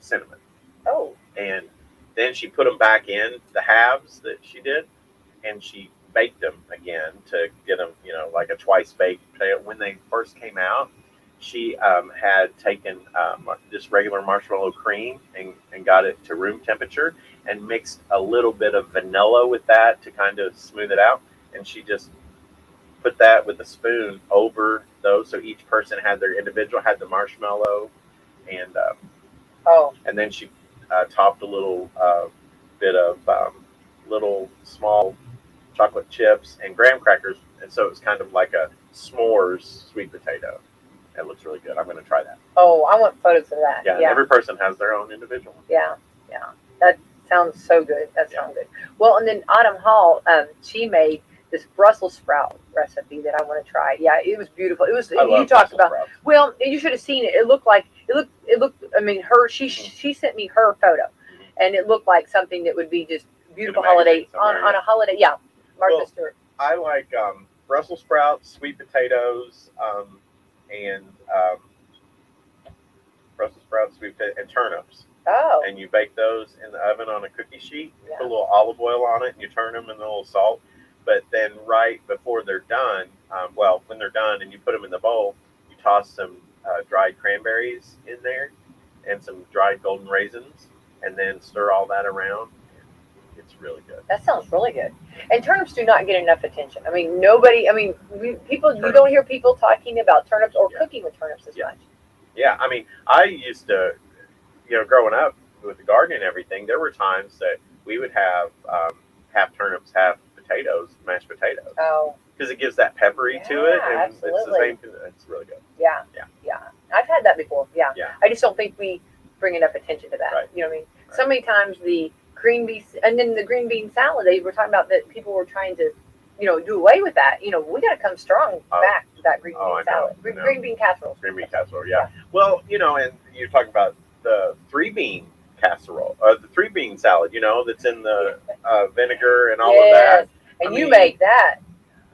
cinnamon. Oh. And then she put them back in the halves that she did, and she baked them again to get them, like a twice baked potato. When they first came out, she had taken just regular marshmallow cream and got it to room temperature and mixed a little bit of vanilla with that to kind of smooth it out. And she just put that with a spoon over those, so each person had their individual, had the marshmallow, and then she topped a little bit of little small chocolate chips and graham crackers, and so it was kind of like a s'mores sweet potato. It looks really good. I'm going to try that. Oh, I want photos of that. Yeah, every person has their own individual. Yeah. That sounds so good. Sounds good. Well, and then Autumn Hall, she made this Brussels sprout recipe that I want to try. Yeah, it was beautiful. It was. You talked about. Sprouts. Well, you should have seen it. It looked like it looked. I mean, she sent me her photo, and it looked like something that would be just beautiful holiday on a holiday. Yeah, Martha Stewart. I like Brussels sprouts, sweet potatoes, and Brussels sprouts, sweet potatoes, and turnips. Oh. And you bake those in the oven on a cookie sheet. You put a little olive oil on it, and you turn them in a little salt. But then right before they're done, when they're done and you put them in the bowl, you toss some dried cranberries in there and some dried golden raisins, and then stir all that around. It's really good. That sounds really good. And turnips do not get enough attention. I mean, you don't hear people talking about turnips or cooking with turnips as much. Yeah, I mean, I used to, growing up with the garden and everything, there were times that we would have half turnips, half potatoes, mashed potatoes. Oh. Because it gives that peppery to it, and absolutely. It's the same. It's really good. Yeah. I've had that before. Yeah. I just don't think we bring enough attention to that. Right. You know what I mean? Right. So many times the green beans, and then the green bean salad, they were talking about that people were trying to, do away with that. We got to come strong back to that green bean salad. Green bean casserole. Green bean casserole, yeah. Well, and you're talking about the 3-bean casserole, or the 3-bean salad, that's in the vinegar and all of that. And you make that.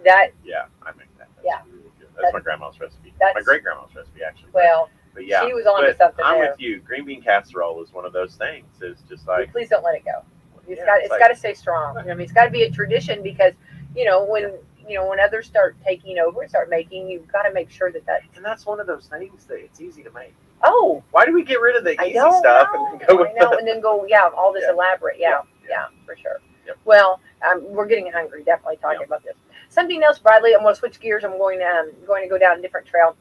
Yeah, I make that. That's really good. That's my grandma's recipe. My great-grandma's recipe, actually. Well, but yeah, she was on to something I'm there. with you. Green bean casserole is one of those things. It's just like... Please don't let it go. It's got to stay strong. I mean, it's got to be a tradition because, when others start taking over and start making, you've got to make sure that. And that's one of those things that it's easy to make. Oh. Why do we get rid of the easy stuff and go with and then go, all this elaborate. Yeah, for sure. Yep. Well, we're getting hungry, definitely talking about this. Something else, Bradley, I'm going to switch gears. I'm going to go down a different trail.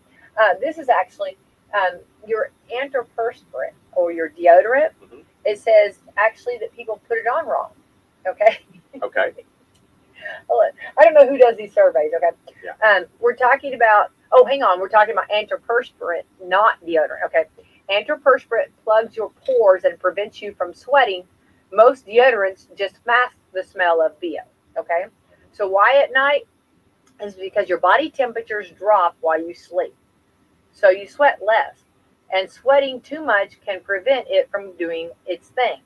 This is actually your antiperspirant or your deodorant. Mm-hmm. It says actually that people put it on wrong. Okay. Okay. I don't know who does these surveys. Okay. Yeah. We're talking about. Oh, hang on. We're talking about antiperspirant, not deodorant. Okay. Antiperspirant plugs your pores and prevents you from sweating. Most deodorants just mask the smell of BO. Okay. So why at night? is because your body temperatures drop while you sleep. So you sweat less. And sweating too much can prevent it from doing its thing.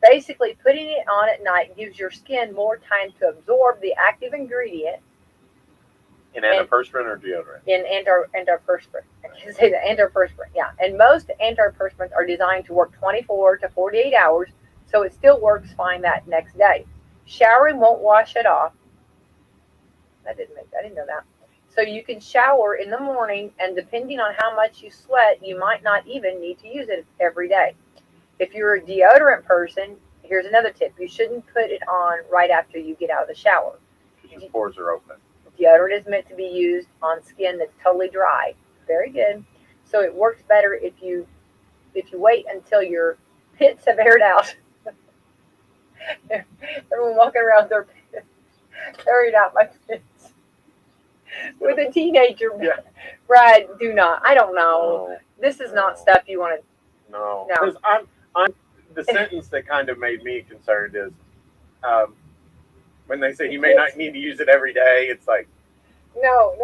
Basically, putting it on at night gives your skin more time to absorb the active ingredient. In antiperspirant or deodorant? In antiperspirant. I can say the antiperspirant, yeah. And most antiperspirants are designed to work 24 to 48 hours, so it still works fine that next day. Showering won't wash it off. I didn't know that. So you can shower in the morning, and depending on how much you sweat, you might not even need to use it every day. If you're a deodorant person, here's another tip. You shouldn't put it on right after you get out of the shower. Because your pores are open. Deodorant is meant to be used on skin that's totally dry. Very good. So it works better if you wait until your pits have aired out. Everyone walking around their pits, airing out my pits. With a teenager, Yeah. Brad, do not. I don't know. No, This is not stuff you want to. no. No. Because I'm the sentence that kind of made me concerned is when they say you may not need to use it every day. It's like, No.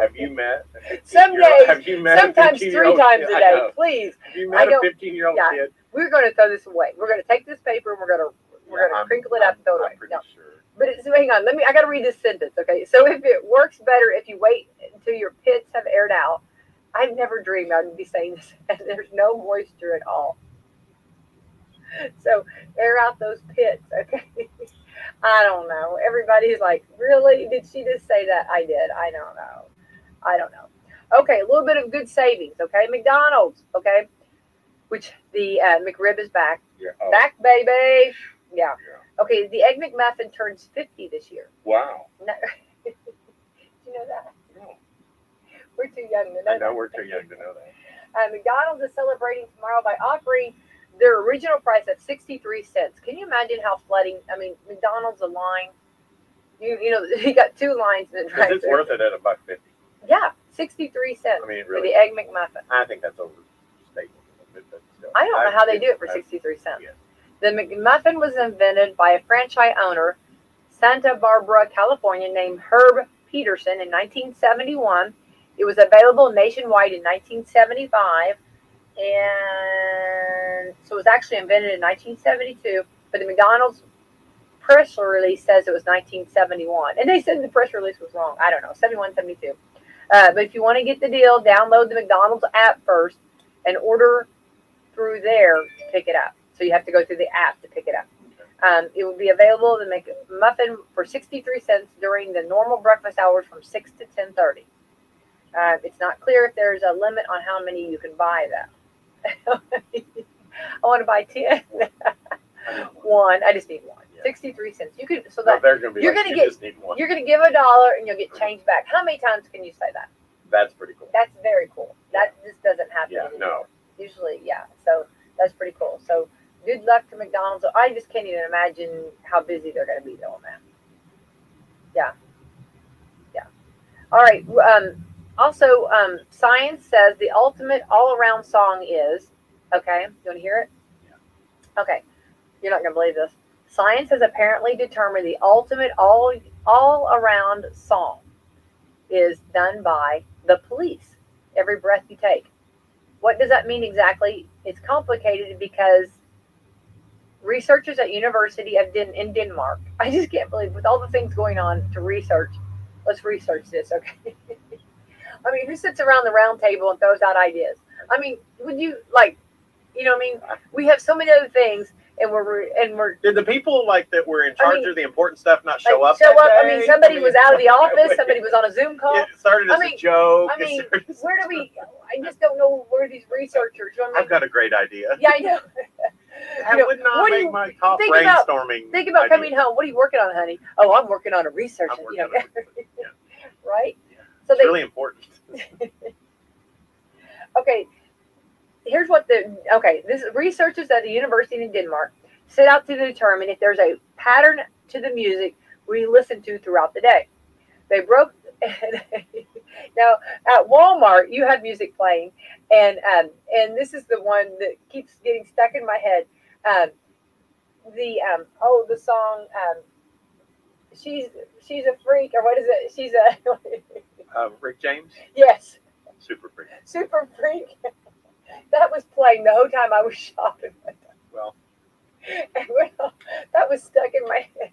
have you met a 15-year-old? Some days, Have you met sometimes a 3 times a I day. know. Please. Have you I met a don't- 15-year-old yeah. kid? We're going to throw this away. We're going to take this paper and we're going to crinkle it up and throw it away. I'm pretty No. sure. But it's, hang on, I got to read this sentence, okay? So if it works better if you wait until your pits have aired out, I've never dreamed I'd be saying this. There's no moisture at all. So air out those pits, okay? I don't know. Everybody's like, really? Did she just say that? I did. I don't know. Okay, a little bit of good savings, okay? McDonald's, okay? Which the McRib is back. Yeah. Back, baby. Yeah. Yeah. Okay, the Egg McMuffin turns 50 this year. Wow. No. Did you know that? No. We're too young to know I know that. we're too young to know that. McDonald's is celebrating tomorrow by offering their original price at 63 cents. Can you imagine how flooding? I mean, McDonald's a line. You know, you got 2 lines in the Because it's drive-thru. worth it at $1.50. Yeah, 63 cents I mean, for really. the Egg McMuffin. I think that's overstated a little bit, but still. I don't know how they do it for 63 cents. Yeah. The McMuffin was invented by a franchise owner, Santa Barbara, California, named Herb Peterson in 1971. It was available nationwide in 1975, and so it was actually invented in 1972. But the McDonald's press release says it was 1971, and they said the press release was wrong. I don't know, 71, 72. But if you want to get the deal, download the McDonald's app first and order through there to pick it up. So you have to go through the app to pick it up. It will be available to make a muffin for 63 cents during the normal breakfast hours from 6 to 10:30. It's not clear if there's a limit on how many you can buy, though. I want to buy 10. One. I just need one. Yeah. 63 cents. You can. So No, that they're going to be you're like, gonna you get- just need one. you're going to give $1 and you'll get change back. How many times can you say that? That's pretty cool. That's very cool. That just doesn't happen Yeah, anymore. no. Usually, yeah. So that's pretty cool. So good luck to McDonald's. I just can't even imagine how busy they're going to be doing that. Yeah. All right. Also, science says the ultimate all-around song is, okay, you want to hear it? Yeah. Okay. You're not going to believe this. Science has apparently determined the ultimate all-around song is done by the police. Every breath you take. What does that mean exactly? It's complicated because researchers at University of in Denmark, I just can't believe with all the things going on to research, let's research this, okay? I mean, who sits around the round table and throws out ideas? I mean, would you like, you know what I mean? We have so many other things and we're Did the people like that were in charge of the important stuff not show like, up? That I day? mean, somebody was out of the office, somebody was on a Zoom call. It started as I mean- a joke. I mean, It started as a where do we, joke. I just don't know where these researchers, you know what I mean? I've got a great idea. Yeah, I know. That You know, would not what do make you- my top think about- brainstorming. Think about idea. coming home. What are you working on, honey? Oh, I'm working on a research. I'm You know, working on it. Yeah. right? Yeah. So It's really important. okay. Here's what this researchers at the University in Denmark set out to determine if there's a pattern to the music we listen to throughout the day. They broke. Now at Walmart, you have music playing, and this is the one that keeps getting stuck in my head. The song she's a freak, or what is it? She's a Rick James, yes, super freak. super freak. That was playing the whole time I was shopping. Well, And well, that was stuck in my head.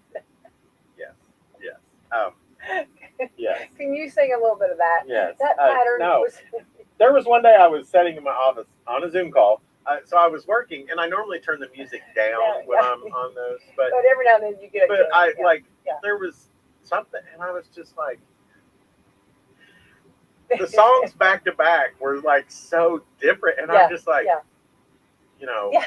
yes, yes, yes, Can you sing a little bit of that? yes. That pattern No, was. there was one day I was sitting in my office on a Zoom call. So I was working, and I normally turn the music down when I'm on those, but every now and then you get a but kick. I Yeah. there was something, and I was just like, the songs back to back were like so different, and I'm just like, yeah. Yeah.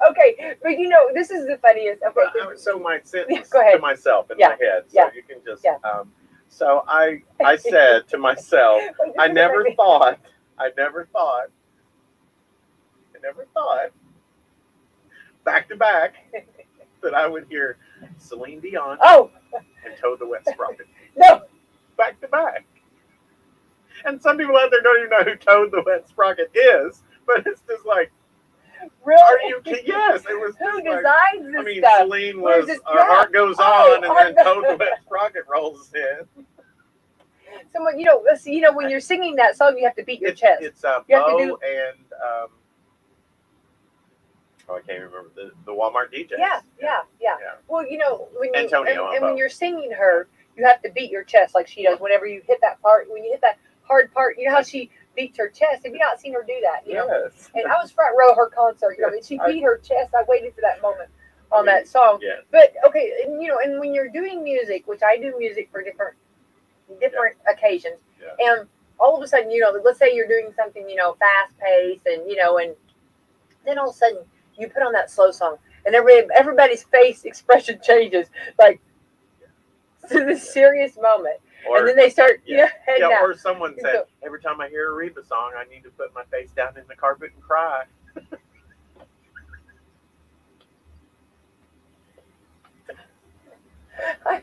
Okay, but this is the funniest. Okay, So my sentence go ahead. to myself in my head, so you can just. So I said to myself, I never thought, back to back, that I would hear Celine Dion and Toad the Wet Sprocket. No. Back to back. And some people out there don't even know who Toad the Wet Sprocket is, but it's just like, really? Are you kidding? Yes, it was. Who just designs this I mean, stuff? Celine was Our Heart Goes On, and then Toad the Wet Sprocket rolls in. Someone, when you're singing that song, you have to beat your chest. It's You have to Bo do- and I can't remember the Walmart DJs. Yeah. Well, when you Antonio and when you're singing her, you have to beat your chest like she does. Whenever you hit that part, when you hit that hard part, you know how she beats her chest. Have you not seen her do that? Yes. And I was front row her concert. And she beat her chest. I waited for that moment on that song. Yes. But okay, and when you're doing music, which I do music for different occasions, and all of a sudden, let's say you're doing something, fast paced, and and then all of a sudden you put on that slow song, and everybody's face expression changes, like to this serious moment, and then they start, heading out. Or someone said, every time I hear a Reba song, I need to put my face down in the carpet and cry. I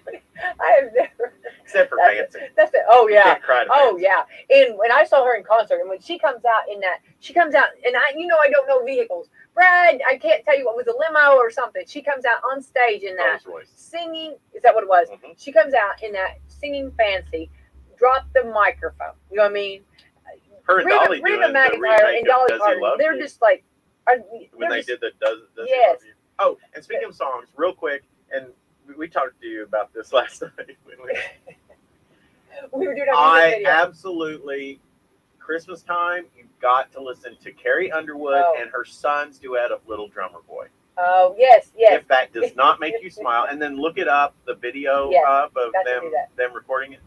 have never. Except for Fancy. That's it. Oh yeah. You can't cry to Fancy. Yeah. And when I saw her in concert, and when she comes out, and I don't know vehicles. Brad, I can't tell you what was a limo or something. She comes out on stage in that singing. Is that what it was? Mm-hmm. She comes out in that singing Fancy. Drop the microphone. You know what I mean? Her and Dolly doing the remake and Dolly of Does He Love They're You? just like. When they did the Does He Love You? Oh, and speaking of songs, real quick, and we talked to you about this last night when we were doing our music video. Absolutely, Christmas time, you've got to listen to Carrie Underwood and her son's duet of Little Drummer Boy. Oh, yes. If that does not make you smile, and then look it up, the video of them recording it.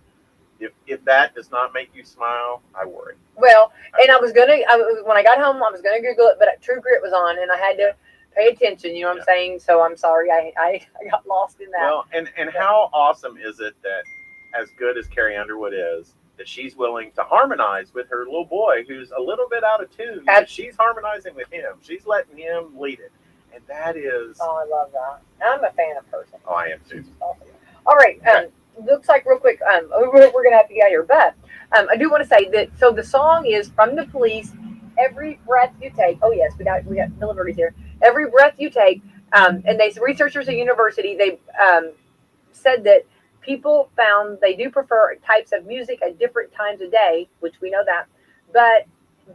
If that does not make you smile, I worry. Well, and when I got home, I was gonna Google it, but True Grit was on, and I had to pay attention. You know what I'm saying? So I'm sorry, I got lost in that. Well, and how awesome is it that, as good as Carrie Underwood is, that she's willing to harmonize with her little boy who's a little bit out of tune. She's harmonizing with him. She's letting him lead it, and that is. Oh, I love that. I'm a fan of her. Oh, I am too. All right. Looks like real quick, we're gonna have to get out of here, but I do want to say that. So the song is from the Police. Every breath you take. Oh yes, we got deliveries here. Every breath you take. And researchers at university, they said that people found they do prefer types of music at different times of day, which we know that. But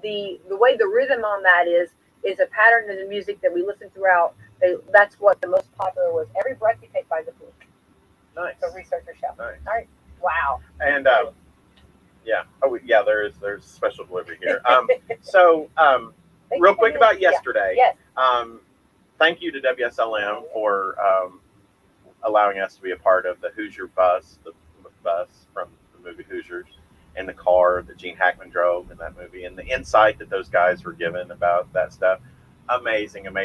the way the rhythm on that is a pattern in the music that we listen throughout. That's what the most popular was. Every breath you take by the Police. Nice. So researchers show. Nice. All right. Wow. And there's special delivery here. So real quick about yesterday. Yes. Thank you to WSLM for allowing us to be a part of the Hoosier bus, the bus from the movie Hoosiers, and the car that Gene Hackman drove in that movie, and the insight that those guys were given about that stuff. Amazing. And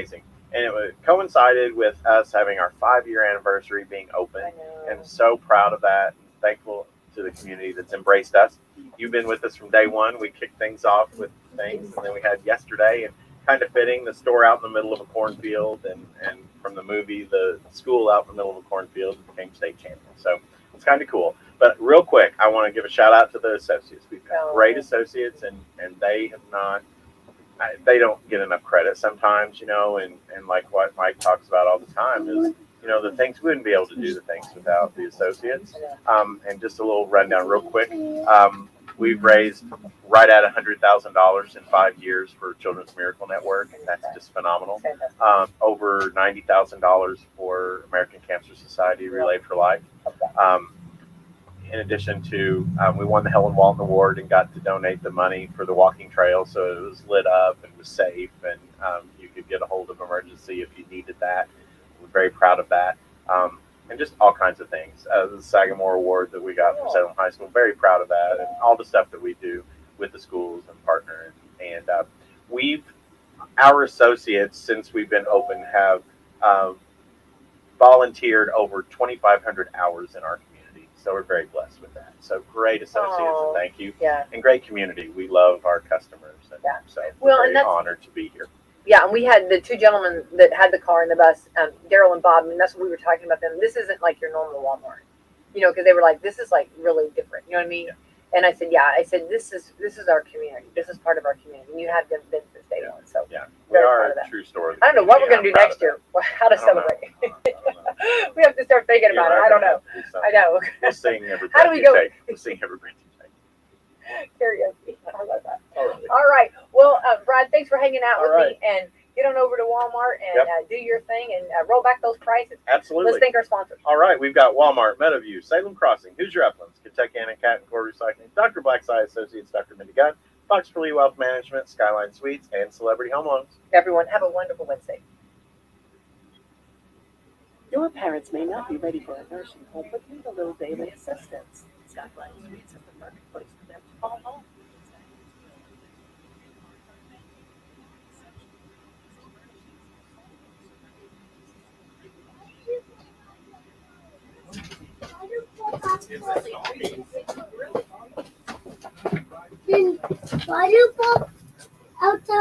it coincided with us having our 5-year anniversary being open, and so proud of that. Thankful to the community that's embraced us. You've been with us from day one. We kicked things off with things, and then we had yesterday, and kind of fitting, the store out in the middle of a cornfield, and from the movie, the school out in the middle of a cornfield became state champion. So it's kind of cool. But real quick, I want to give a shout out to the associates. We've got great associates, and they have not. They don't get enough credit sometimes, and like what Mike talks about all the time is, the things, we wouldn't be able to do the things without the associates. And just a little rundown real quick. We've raised right at $100,000 in 5 years for Children's Miracle Network. That's just phenomenal. Over $90,000 for American Cancer Society Relay for Life. In addition to, we won the Helen Walton Award and got to donate the money for the walking trail, so it was lit up and was safe, and you could get a hold of emergency if you needed that. We're very proud of that. And just all kinds of things. The Sagamore Award that we got from Salem High School, very proud of that, and all the stuff that we do with the schools and partner. And our associates, since we've been open, have volunteered over 2,500 hours in our community. So we're very blessed with that. So great associates, and thank you. Yeah. And great community. We love our customers. And so we're very honored to be here. Yeah, and we had the two gentlemen that had the car and the bus, Daryl and Bob, and that's what we were talking about them. This isn't like your normal Walmart, because they were like, this is like really different. You know what I mean? Yeah. And I said, this is our community. This is part of our community. And you have been since day one. So we are a true store. I don't know what we're going to do next year. How to celebrate. We have to start thinking about it. I don't know. I know. We'll sing every breath How do we go? We'll sing every breath you take. Karaoke. I love that. All right. Well, Brad, thanks for hanging out with me, and get on over to Walmart and do your thing and roll back those prices. Absolutely. Let's thank our sponsors. All right. We've got Walmart, Meadowview, Salem Crossing, Hoosier Uplands, Kentucky Cat and Core Recycling, Dr. Black's Eye Associates, Dr. Mindy Gunn, Fox for Lee Wealth Management, Skyline Suites, and Celebrity Home Loans. Everyone, have a wonderful Wednesday. Your parents may not be ready for a nursing home, but need a little daily assistance. Skyline Suites is the perfect place for them to call home. Why do you pop outside?